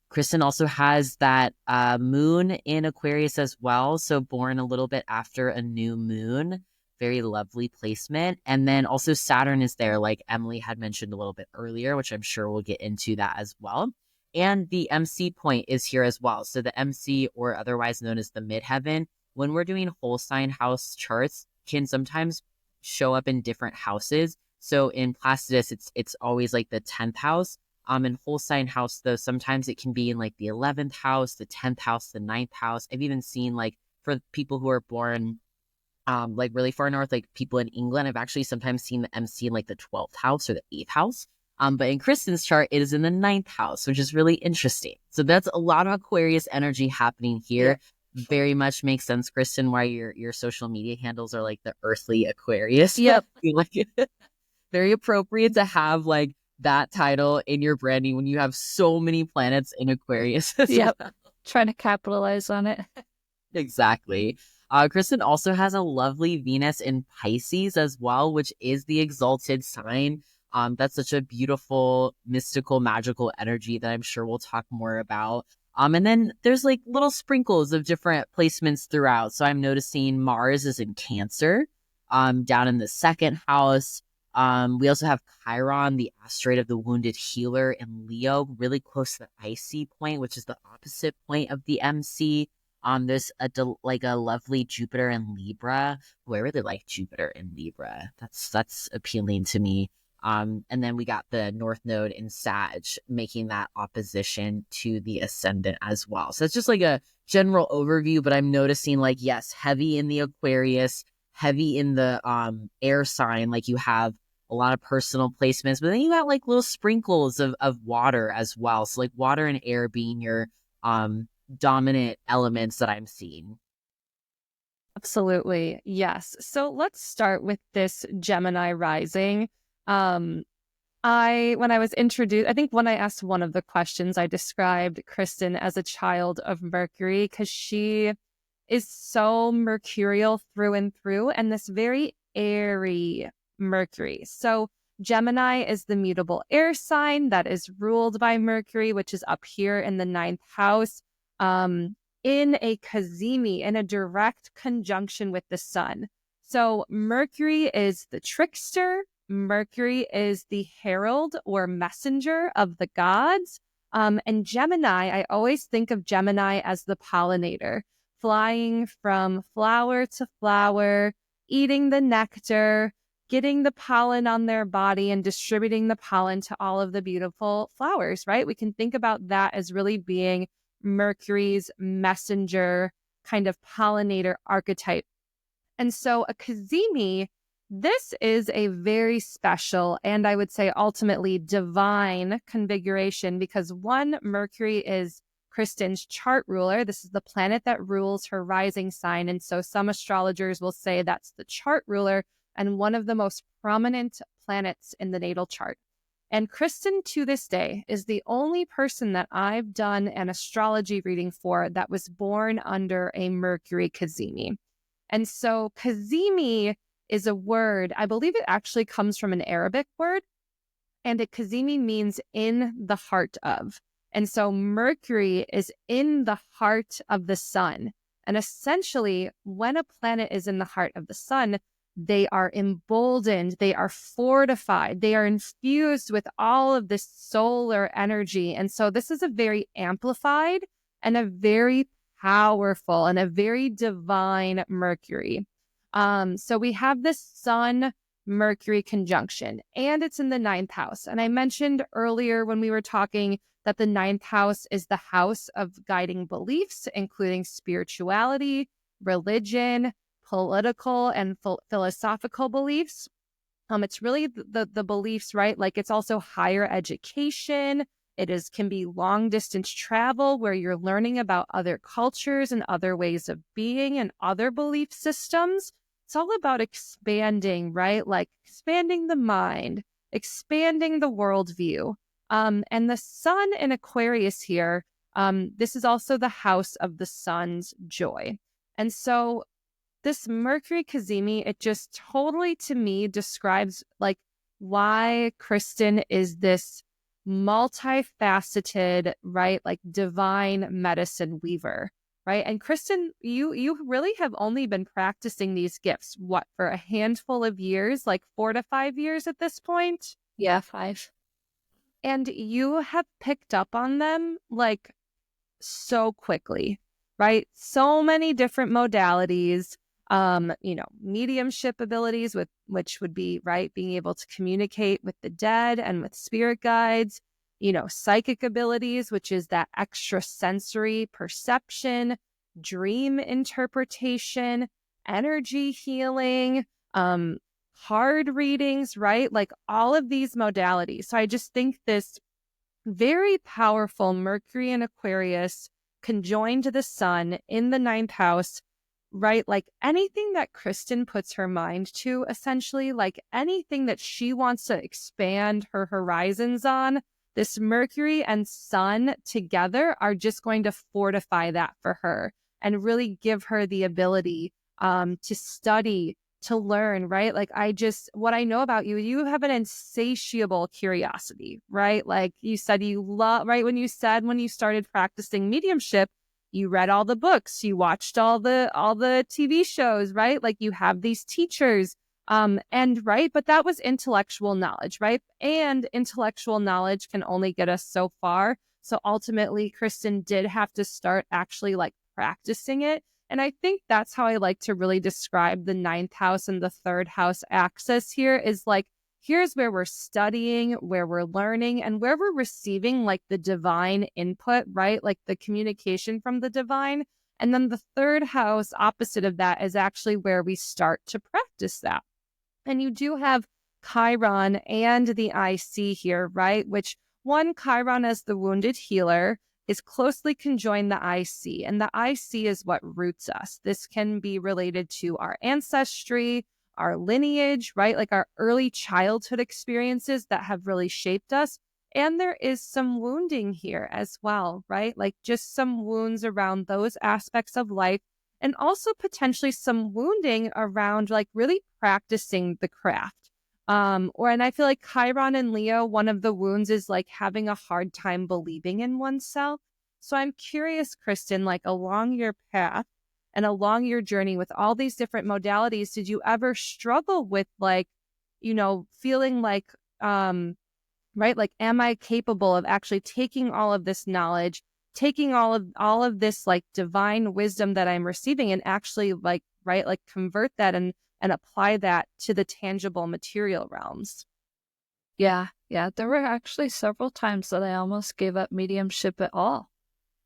Kristen also has that moon in Aquarius as well. So born a little bit after a new moon. Very lovely placement. And then also Saturn is there, like Emily had mentioned a little bit earlier, which I'm sure we'll get into that as well. And the MC point is here as well. So the MC, or otherwise known as the midheaven, when we're doing whole sign house charts, can sometimes show up in different houses. So in Placidus, it's always like the 10th house. In whole sign house, though, sometimes it can be in like the 11th house, the 10th house, the 9th house. I've even seen, like, for people who are born like really far north, like people in England, I've actually sometimes seen the MC in like the 12th house or the 8th house. But in Kristen's chart, it is in the 9th house, which is really interesting. So that's a lot of Aquarius energy happening here. Yeah. Very much makes sense, Kristen, why your social media handles are like the earthly Aquarius. Yep. Like, very appropriate to have like that title in your branding when you have so many planets in Aquarius. Yep. Well. Trying to capitalize on it. Exactly. Kristen also has a lovely Venus in Pisces as well, which is the exalted sign. That's such a beautiful, mystical, magical energy that I'm sure we'll talk more about. And then there's like little sprinkles of different placements throughout. So I'm noticing Mars is in Cancer, down in the 2nd house. We also have Chiron, the asteroid of the wounded healer, in Leo, really close to the IC point, which is the opposite point of the MC. There's a lovely Jupiter in Libra. Ooh, I really like Jupiter in Libra. That's appealing to me. And then we got the North Node in Sag, making that opposition to the ascendant as well. So it's just like a general overview, but I'm noticing like, yes, heavy in the Aquarius, heavy in the air sign, like you have a lot of personal placements, but then you got like little sprinkles of water as well. So like water and air being your dominant elements that I'm seeing. Absolutely. Yes. So let's start with this Gemini rising. When I was introduced, I think when I asked one of the questions, I described Kristen as a child of Mercury because she is so mercurial through and through, and this very airy Mercury. So Gemini is the mutable air sign that is ruled by Mercury, which is up here in the 9th house, in a cazimi, in a direct conjunction with the sun. So Mercury is the trickster. Mercury is the herald or messenger of the gods. And Gemini, I always think of Gemini as the pollinator, flying from flower to flower, eating the nectar, getting the pollen on their body and distributing the pollen to all of the beautiful flowers, right? We can think about that as really being Mercury's messenger kind of pollinator archetype. And so a cazimi, this is a very special and I would say ultimately divine configuration because one, Mercury is Kristen's chart ruler. This is the planet that rules her rising sign. And so some astrologers will say that's the chart ruler and one of the most prominent planets in the natal chart. And Kristen, to this day, is the only person that I've done an astrology reading for that was born under a Mercury cazimi. And so cazimi is a word, I believe it actually comes from an Arabic word, and a cazimi means in the heart of. And so Mercury is in the heart of the sun. And essentially, when a planet is in the heart of the sun, they are emboldened, they are fortified, they are infused with all of this solar energy. And so this is a very amplified and a very powerful and a very divine Mercury. So we have this Sun Mercury conjunction, and it's in the 9th house. And I mentioned earlier when we were talking that the 9th house is the house of guiding beliefs, including spirituality, religion, political and philosophical beliefs. It's really the beliefs, right? Like it's also higher education. It can be long distance travel where you're learning about other cultures and other ways of being and other belief systems. It's all about expanding, right? Like expanding the mind, expanding the worldview. And the sun in Aquarius here, this is also the house of the sun's joy. And so this Mercury cazimi, it just totally to me describes like why Kristen is this multifaceted, right? Like divine medicine weaver, right? And Kristen, you really have only been practicing these gifts, what, for a handful of years, like 4 to 5 years at this point? Yeah, 5. And you have picked up on them like so quickly, right? So many different modalities. Mediumship abilities, which would be, right, being able to communicate with the dead and with spirit guides, psychic abilities, which is that extrasensory perception, dream interpretation, energy healing, card readings, right? Like all of these modalities. So I just think this very powerful Mercury and Aquarius conjoined to the sun in the 9th house, right? Like anything that Kristen puts her mind to, essentially, like anything that she wants to expand her horizons on, this Mercury and sun together are just going to fortify that for her and really give her the ability to study, to learn, right? Like what I know about you, you have an insatiable curiosity, right? Like you said, you love, right? When you started practicing mediumship, you read all the books, you watched all the TV shows, right? Like you have these teachers, but that was intellectual knowledge, right? And intellectual knowledge can only get us so far. So ultimately, Kristen did have to start actually like practicing it. And I think that's how I like to really describe the 9th house and the 3rd house axis here is like here's where we're studying, where we're learning, and where we're receiving like the divine input, right? Like the communication from the divine. And then the third house opposite of that is actually where we start to practice that. And you do have Chiron and the IC here, right? Which one, Chiron as the wounded healer, is closely conjoined the IC. And the IC is what roots us. This can be related to our ancestry, our lineage, right? Like our early childhood experiences that have really shaped us. And there is some wounding here as well, right? Like just some wounds around those aspects of life. And also potentially some wounding around like really practicing the craft. And I feel like Chiron and Leo, one of the wounds is like having a hard time believing in oneself. So I'm curious, Kristen, like along your path and along your journey with all these different modalities, did you ever struggle with like, feeling like, right? Like, am I capable of actually taking all of this knowledge, taking all of this like divine wisdom that I'm receiving and actually like, right, like convert that and apply that to the tangible material realms? Yeah. There were actually several times that I almost gave up mediumship at all.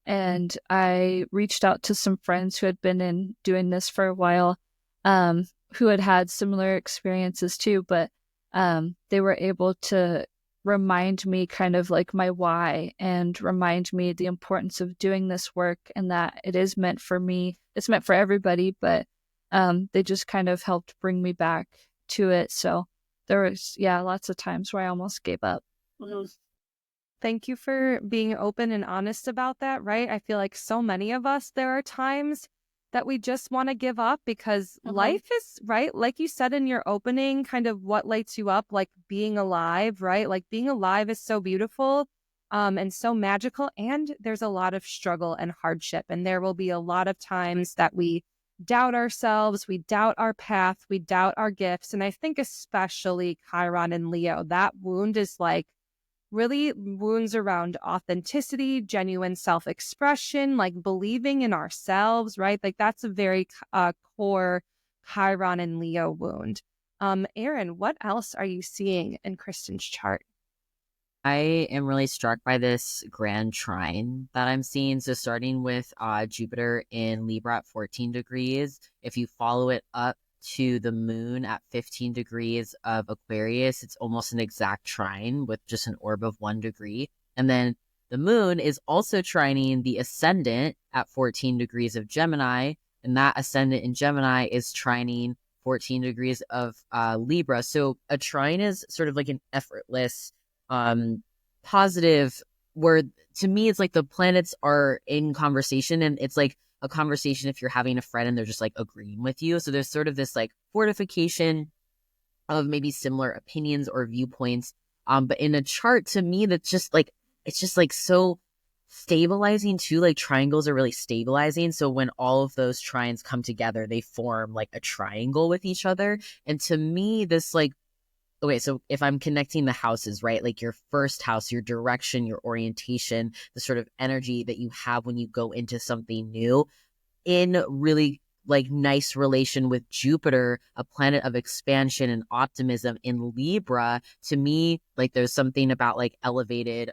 And I reached out to some friends who had been doing this for a while, who had similar experiences too, but they were able to remind me kind of like my why and remind me the importance of doing this work and that it is meant for me. It's meant for everybody, but they just kind of helped bring me back to it. So there was, lots of times where I almost gave up. Mm-hmm. Thank you for being open and honest about that, right? I feel like so many of us, there are times that we just want to give up because life is, right? Like you said in your opening, kind of what lights you up, like being alive, right? Like being alive is so beautiful and so magical. And there's a lot of struggle and hardship. And there will be a lot of times that we doubt ourselves, we doubt our path, we doubt our gifts. And I think especially Chiron and Leo, that wound is like, really wounds around authenticity, genuine self-expression, like believing in ourselves, right? Like that's a very core Chiron and Leo wound. Aryn, what else are you seeing in Kristen's chart? I am really struck by this grand trine that I'm seeing. So starting with Jupiter in Libra at 14 degrees, if you follow it up to the moon at 15 degrees of Aquarius, it's almost an exact trine with just an orb of 1 degree. And then the moon is also trining the ascendant at 14 degrees of Gemini, and that ascendant in Gemini is trining 14 degrees of Libra. So a trine is sort of like an effortless, positive, where to me it's like the planets are in conversation, and it's like a conversation if you're having a friend and they're just like agreeing with you. So there's sort of this like fortification of maybe similar opinions or viewpoints. But in a chart, to me, that's just like, it's just like so stabilizing too. Like triangles are really stabilizing. So when all of those trines come together, they form like a triangle with each other. And to me, this like, okay, so if I'm connecting the houses, right, like your first house, your direction, your orientation, the sort of energy that you have when you go into something new, in really like nice relation with Jupiter, a planet of expansion and optimism in Libra, to me, like there's something about like elevated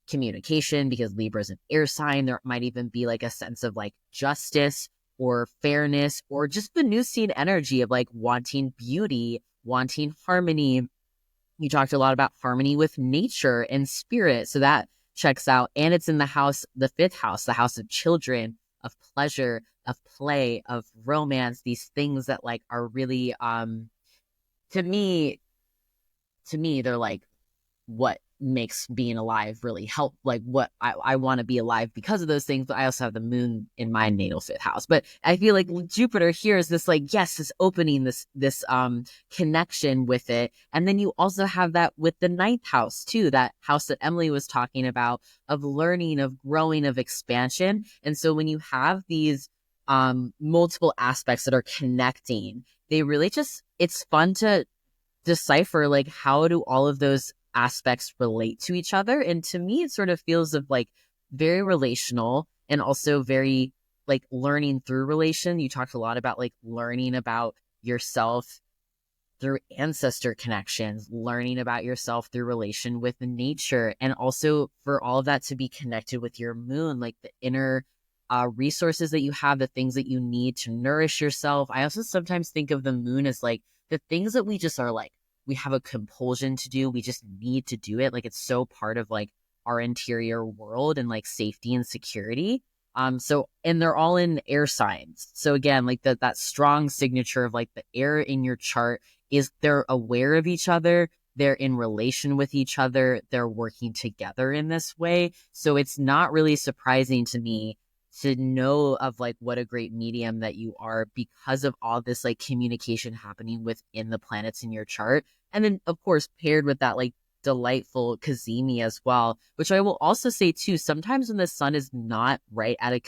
communication, because Libra is an air sign. There might even be like a sense of like justice or fairness, or just the Venusian energy of like wanting beauty, wanting harmony. You talked a lot about harmony with nature and spirit, so that checks out. And it's in the house, the 5th house, the house of children, of pleasure, of play, of romance, these things that like are really to me they're like what makes being alive really help, like what I want to be alive because of those things. But I also have the moon in my natal 5th house. But I feel like Jupiter here is this like, yes, this opening, this connection with it. And then you also have that with the 9th house too, that house that Emily was talking about, of learning, of growing, of expansion. And so when you have these multiple aspects that are connecting, they really just, it's fun to decipher like, how do all of those aspects relate to each other? And to me, it sort of feels of like very relational, and also very like learning through relation. You talked a lot about like learning about yourself through ancestor connections, learning about yourself through relation with nature, and also for all of that to be connected with your moon, like the inner resources that you have, the things that you need to nourish yourself. I also sometimes think of the moon as like the things that we just are like, we have a compulsion to do. We just need to do it. Like it's so part of like our interior world and like safety and security. And they're all in air signs. So again, like that strong signature of like the air in your chart is they're aware of each other. They're in relation with each other. They're working together in this way. So it's not really surprising to me to know of like what a great medium that you are because of all this like communication happening within the planets in your chart. And then of course, paired with that like delightful cazimi as well, which I will also say too, sometimes when the sun is not right at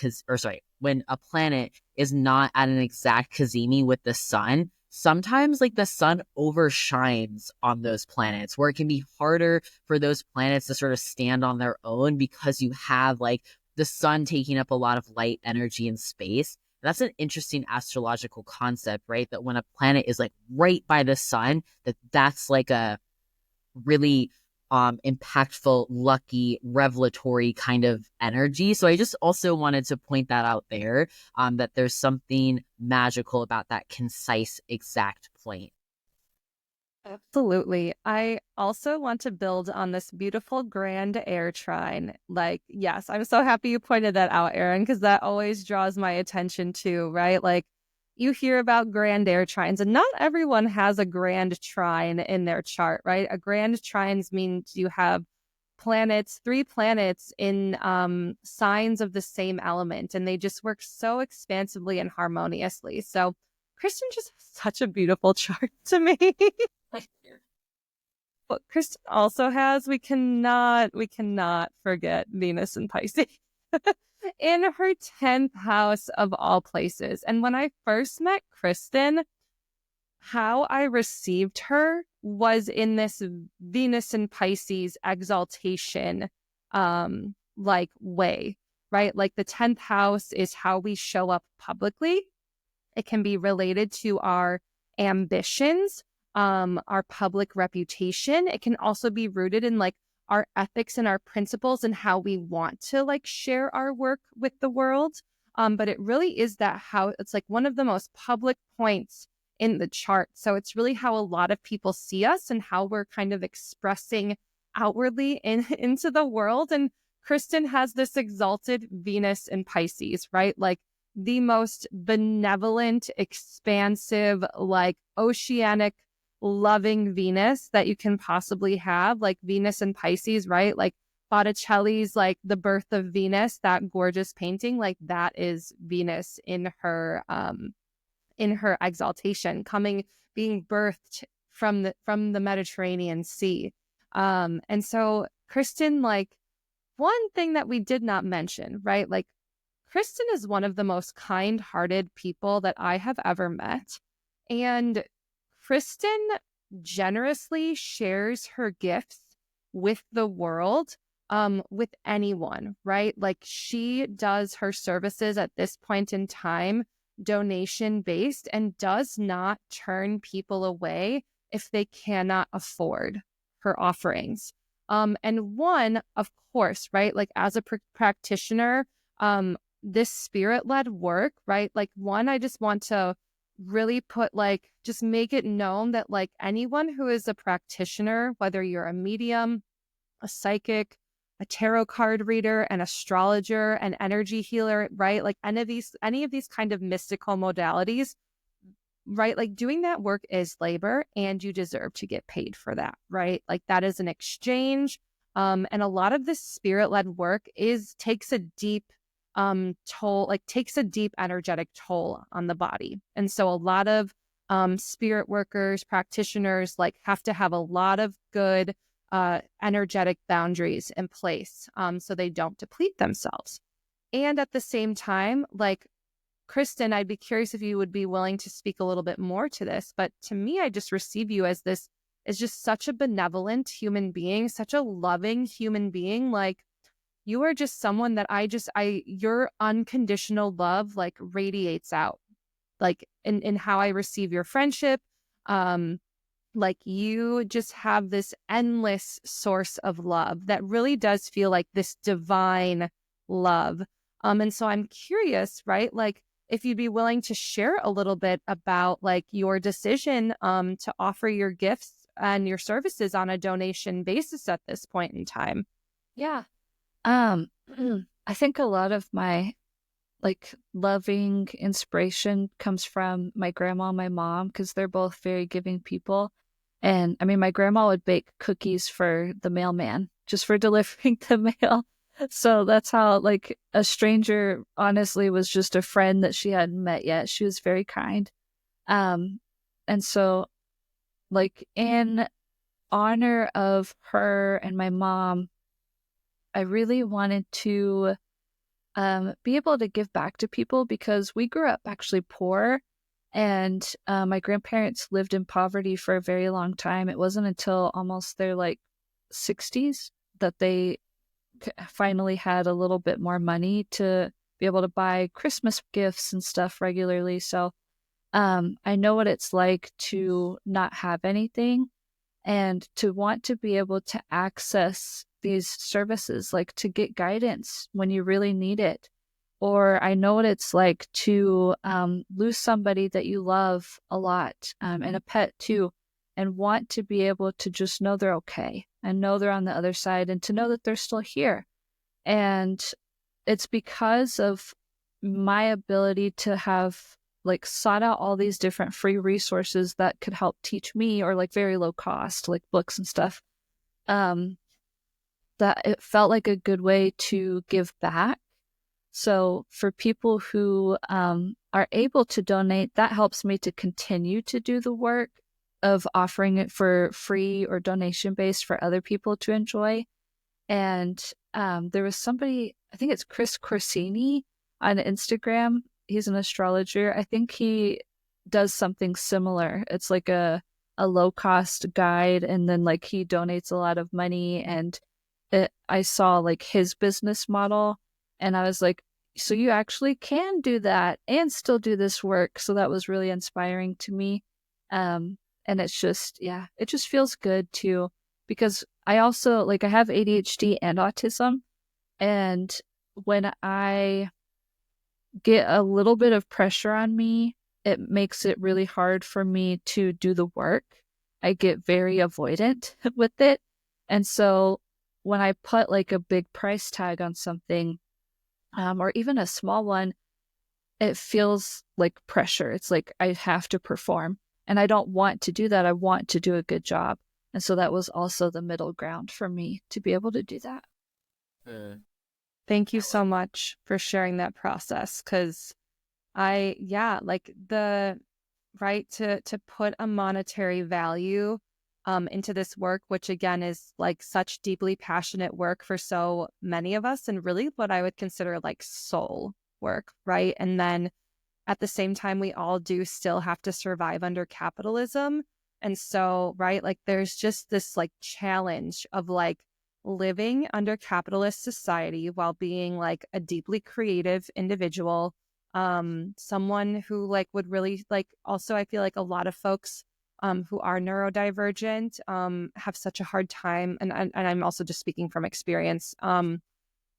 when a planet is not at an exact cazimi with the sun, sometimes like the sun overshines on those planets where it can be harder for those planets to sort of stand on their own because you have like the sun taking up a lot of light, energy, and space. That's an interesting astrological concept, right? That when a planet is like right by the sun, that's like a really impactful, lucky, revelatory kind of energy. So I just also wanted to point that out there, that there's something magical about that concise, exact point. Absolutely. I also want to build on this beautiful grand air trine. Like, yes, I'm so happy you pointed that out, Aryn, because that always draws my attention too, right? Like, you hear about grand air trines, and not everyone has a grand trine in their chart, right? A grand trines means you have three planets in signs of the same element, and they just work so expansively and harmoniously. So Kristen just has such a beautiful chart to me. What Kristen also has, we cannot forget Venus and Pisces in her 10th house of all places. And when I first met Kristen, how I received her was in this Venus and Pisces exaltation like way, right? Like the 10th house is how we show up publicly. It can be related to our ambitions, our public reputation. It can also be rooted in like our ethics and our principles and how we want to like share our work with the world. But it really is that how it's like one of the most public points in the chart. So it's really how a lot of people see us and how we're kind of expressing outwardly into the world. And Kristen has this exalted Venus in Pisces, right? Like the most benevolent, expansive, like oceanic, loving Venus that you can possibly have, like Venus and Pisces, right? Like Botticelli's like The Birth of Venus, that gorgeous painting, like that is Venus in her exaltation, being birthed from the Mediterranean Sea. And so Kristen, like one thing that we did not mention, right? Like Kristen is one of the most kind-hearted people that I have ever met. And Kristen generously shares her gifts with the world, with anyone, right? Like she does her services at this point in time donation-based and does not turn people away if they cannot afford her offerings. And one, of course, right? Like as a practitioner, this spirit-led work, right? Like one, I just want to really put like, just make it known that like anyone who is a practitioner, whether you're a medium, a psychic, a tarot card reader, an astrologer, an energy healer, right? Like any of these kind of mystical modalities, right? Like doing that work is labor and you deserve to get paid for that, right? Like that is an exchange. And a lot of this spirit-led work takes a deep energetic toll on the body. And so a lot of spirit workers, practitioners, like have to have a lot of good energetic boundaries in place so they don't deplete themselves. And at the same time, like Kristen, I'd be curious if you would be willing to speak a little bit more to this. But to me, I just receive you as just such a benevolent human being, such a loving human being. Like you are just someone that your unconditional love like radiates out, like in how I receive your friendship, like you just have this endless source of love that really does feel like this divine love. And so I'm curious, right? Like if you'd be willing to share a little bit about like your decision to offer your gifts and your services on a donation basis at this point in time. Yeah. I think a lot of my like loving inspiration comes from my grandma and my mom, because they're both very giving people. And I mean, my grandma would bake cookies for the mailman just for delivering the mail. So that's how, like, a stranger honestly was just a friend that she hadn't met yet. She was very kind. And so, like, in honor of her and my mom, I really wanted to be able to give back to people, because we grew up actually poor, and my grandparents lived in poverty for a very long time. It wasn't until almost their like 60s that they finally had a little bit more money to be able to buy Christmas gifts and stuff regularly. So I know what it's like to not have anything, and to want to be able to access these services, like to get guidance when you really need it. Or I know what it's like to lose somebody that you love a lot, and a pet too, and want to be able to just know they're okay and know they're on the other side, and to know that they're still here. And it's because of my ability to have like sought out all these different free resources that could help teach me, or like very low cost, like books and stuff, that it felt like a good way to give back. So for people who are able to donate, that helps me to continue to do the work of offering it for free or donation based for other people to enjoy. And there was somebody, I think it's Chris Corsini on Instagram. He's an astrologer. I think he does something similar. It's like a low cost guide, and then like he donates a lot of money. And I saw like his business model, and I was like, so you actually can do that and still do this work. So that was really inspiring to me. And it's just, yeah, it just feels good too, because I also like, I have ADHD and autism. And when I get a little bit of pressure on me, it makes it really hard for me to do the work. I get very avoidant with it. And so when I put like a big price tag on something, or even a small one, it feels like pressure. It's like I have to perform, and I don't want to do that. I want to do a good job. And so that was also the middle ground for me to be able to do that. Thank you so much for sharing that process. Cause like the right to put a monetary value into this work, which again is like such deeply passionate work for so many of us, and really what I would consider like soul work, right? And then at the same time, we all do still have to survive under capitalism. And so, right, like there's just this like challenge of like living under capitalist society while being like a deeply creative individual, someone who like would really like, also I feel like a lot of folks who are neurodivergent have such a hard time, and I'm also just speaking from experience,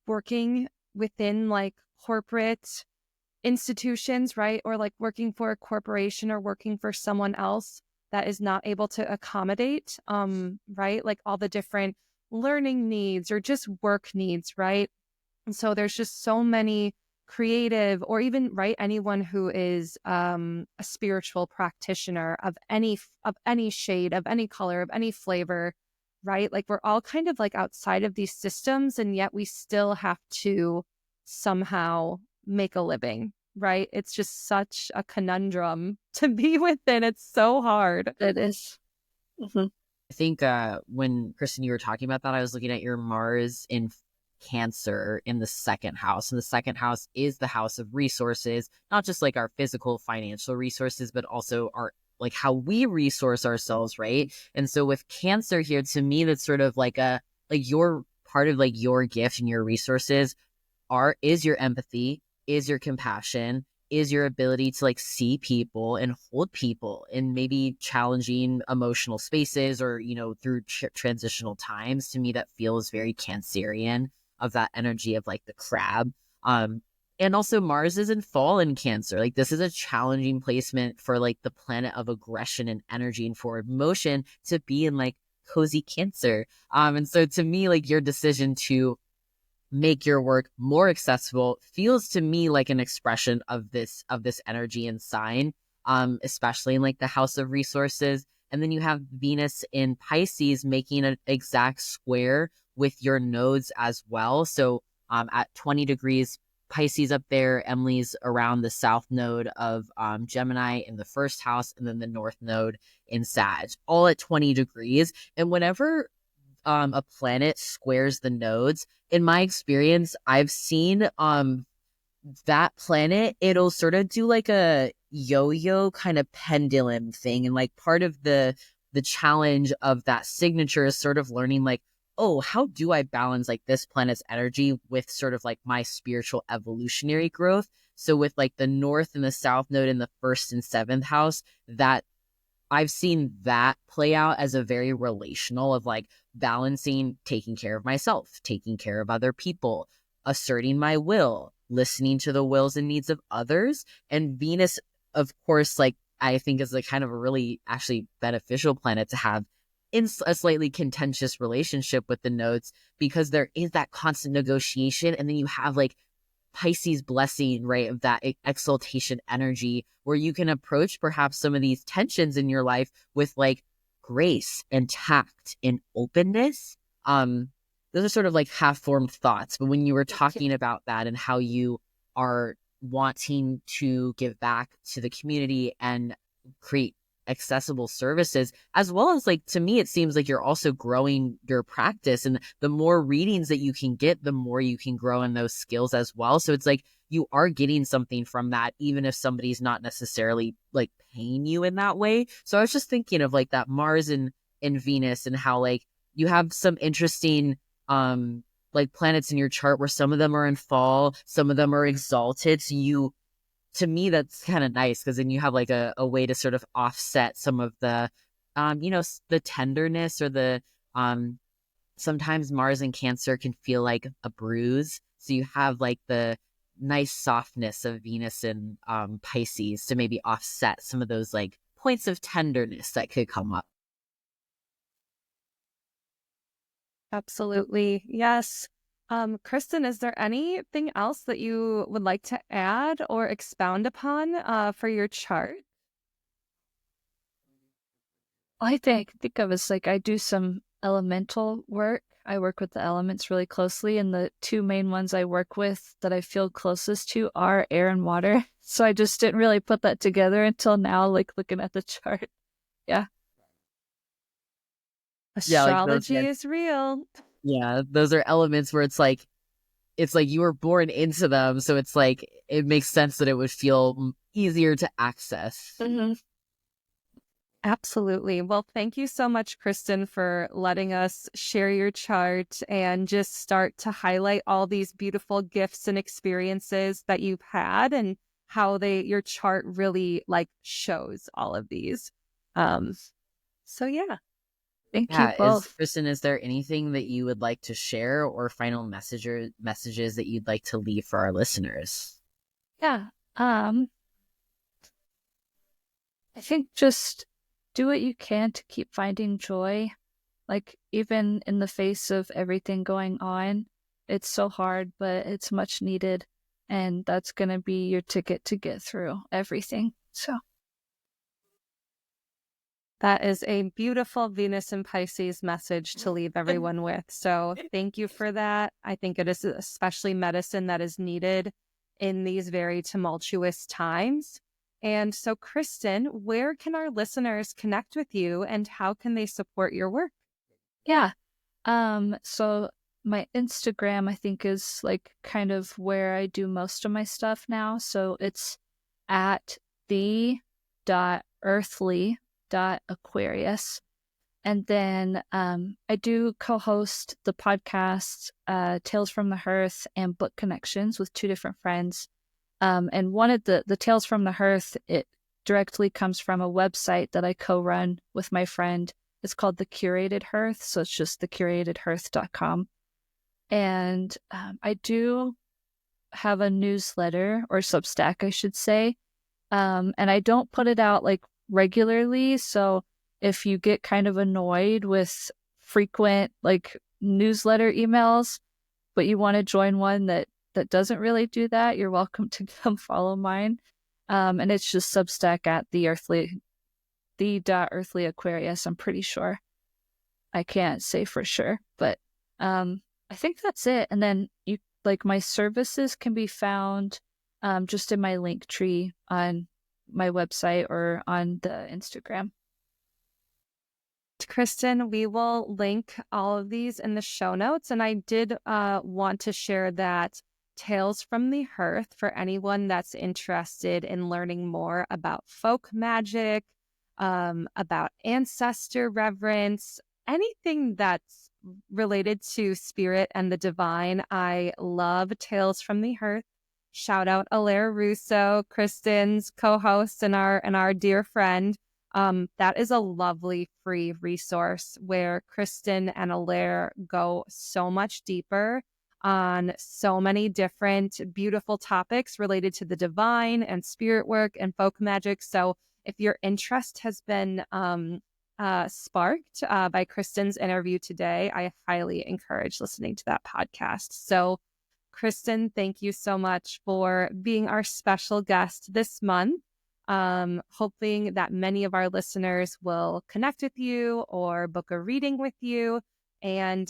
working within like corporate institutions, right? Or like working for a corporation or working for someone else that is not able to accommodate, right? Like all the different learning needs or just work needs, right? And so there's just so many creative, or even right, anyone who is a spiritual practitioner of any shade, of any color, of any flavor, right? Like we're all kind of like outside of these systems, and yet we still have to somehow make a living, right? It's just such a conundrum to be within. It's so hard. It is. Mm-hmm. I think when Kristen, you were talking about that, I was looking at your Mars in Cancer in the second house. And the second house is the house of resources, not just like our physical financial resources, but also our like how we resource ourselves, right? And so with Cancer here, to me, that's sort of like your part of like your gift and your resources is your empathy, is your compassion, is your ability to like see people and hold people in maybe challenging emotional spaces or, you know, through transitional times. To me, that feels very Cancerian, of that energy of like the crab. And also Mars is in fall in Cancer. Like this is a challenging placement for like the planet of aggression and energy and forward motion to be in like cozy Cancer. And so to me, like your decision to make your work more accessible feels to me like an expression of this energy and sign, especially in like the house of resources. And then you have Venus in Pisces making an exact square with your nodes as well. So at 20 degrees Pisces up there, Emily's around the south node of Gemini in the first house, and then the north node in Sag, all at 20 degrees. And whenever a planet squares the nodes, in my experience, I've seen that planet, it'll sort of do like a yo-yo kind of pendulum thing. And like part of the challenge of that signature is sort of learning like, oh, how do I balance like this planet's energy with sort of like my spiritual evolutionary growth? So with like the north and the south node in the first and seventh house, that I've seen that play out as a very relational of like balancing, taking care of myself, taking care of other people, asserting my will, listening to the wills and needs of others. And Venus, of course, like I think is like kind of a really actually beneficial planet to have in a slightly contentious relationship with the nodes, because there is that constant negotiation. And then you have like Pisces blessing, right, of that exaltation energy, where you can approach perhaps some of these tensions in your life with like grace and tact and openness. Those are sort of like half-formed thoughts. But when you were talking about that and how you are wanting to give back to the community and create accessible services, as well as like, to me, it seems like you're also growing your practice, and the more readings that you can get, the more you can grow in those skills as well. So it's like you are getting something from that, even if somebody's not necessarily like paying you in that way. So I was just thinking of like that Mars in Venus, and how like you have some interesting like planets in your chart where some of them are in fall, some of them are exalted. So you, to me, that's kind of nice, because then you have like a way to sort of offset some of the, you know, the tenderness or the, sometimes Mars in Cancer can feel like a bruise. So you have like the nice softness of Venus and Pisces to maybe offset some of those like points of tenderness that could come up. Absolutely. Yes. Kristen, is there anything else that you would like to add or expound upon for your chart? I think of as like I do some elemental work. I work with the elements really closely, and the two main ones I work with that I feel closest to are air and water. So I just didn't really put that together until now, like looking at the chart. Yeah. Astrology is real. Yeah, those are elements where it's like you were born into them, so it's like it makes sense that it would feel easier to access. Mm-hmm. Absolutely. Well, thank you so much, Kristen, for letting us share your chart and just start to highlight all these beautiful gifts and experiences that you've had, and how your chart really like shows all of these. So yeah. Thank you both. Kristen, is there anything that you would like to share, or final messages that you'd like to leave for our listeners? Yeah. I think just do what you can to keep finding joy. Like, even in the face of everything going on, it's so hard, but it's much needed. And that's going to be your ticket to get through everything. So that is a beautiful Venus and Pisces message to leave everyone with. So thank you for that. I think it is especially medicine that is needed in these very tumultuous times. And so, Kristen, where can our listeners connect with you, and how can they support your work? Yeah. So my Instagram, I think, is like kind of where I do most of my stuff now. So it's at the.earthly.aquarius. And then I do co-host the podcast Tales from the Hearth and Book Connections with two different friends. And one of the Tales from the Hearth, it directly comes from a website that I co-run with my friend. It's called The Curated Hearth, so it's just thecuratedhearth.com. And I do have a newsletter, or Substack, I should say. And I don't put it out like regularly. So if you get kind of annoyed with frequent like newsletter emails, but you want to join one that doesn't really do that, you're welcome to come follow mine. And it's just Substack at the.earthly Aquarius, I'm pretty sure. I can't say for sure, but I think that's it. And then you like my services can be found just in my link tree on my website or on the Instagram. Kristen, we will link all of these in the show notes. And I did want to share that Tales from the Hearth for anyone that's interested in learning more about folk magic, about ancestor reverence, anything that's related to spirit and the divine. I love Tales from the Hearth. Shout out Alaire Russo, Kristen's co-host and our dear friend. That is a lovely free resource where Kristen and Alaire go so much deeper on so many different beautiful topics related to the divine and spirit work and folk magic. So if your interest has been sparked by Kristen's interview today, I highly encourage listening to that podcast. So Kristen, thank you so much for being our special guest this month. Hoping that many of our listeners will connect with you or book a reading with you. And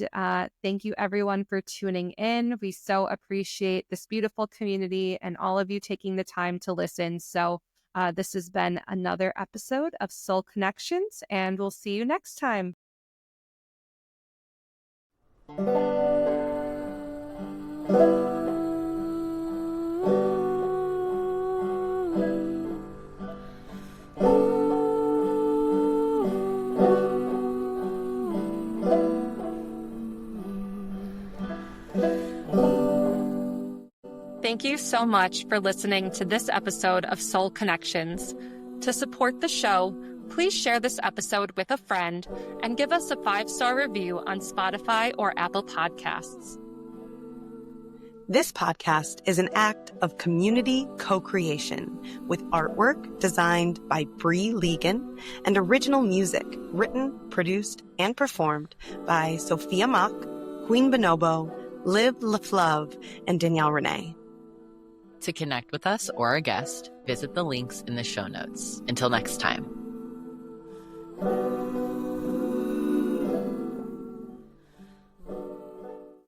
thank you everyone for tuning in. We so appreciate this beautiful community and all of you taking the time to listen. So this has been another episode of Soul Connections, and we'll see you next time. Thank you so much for listening to this episode of Soul Connections. To support the show, please share this episode with a friend and give us a 5-star review on Spotify or Apple Podcasts. This podcast is an act of community co-creation with artwork designed by Bree Legan and original music written, produced, and performed by Sofia Mock, Queen Bonobo, Liv LaFluv, and Danielle Renee. To connect with us or a guest, visit the links in the show notes. Until next time.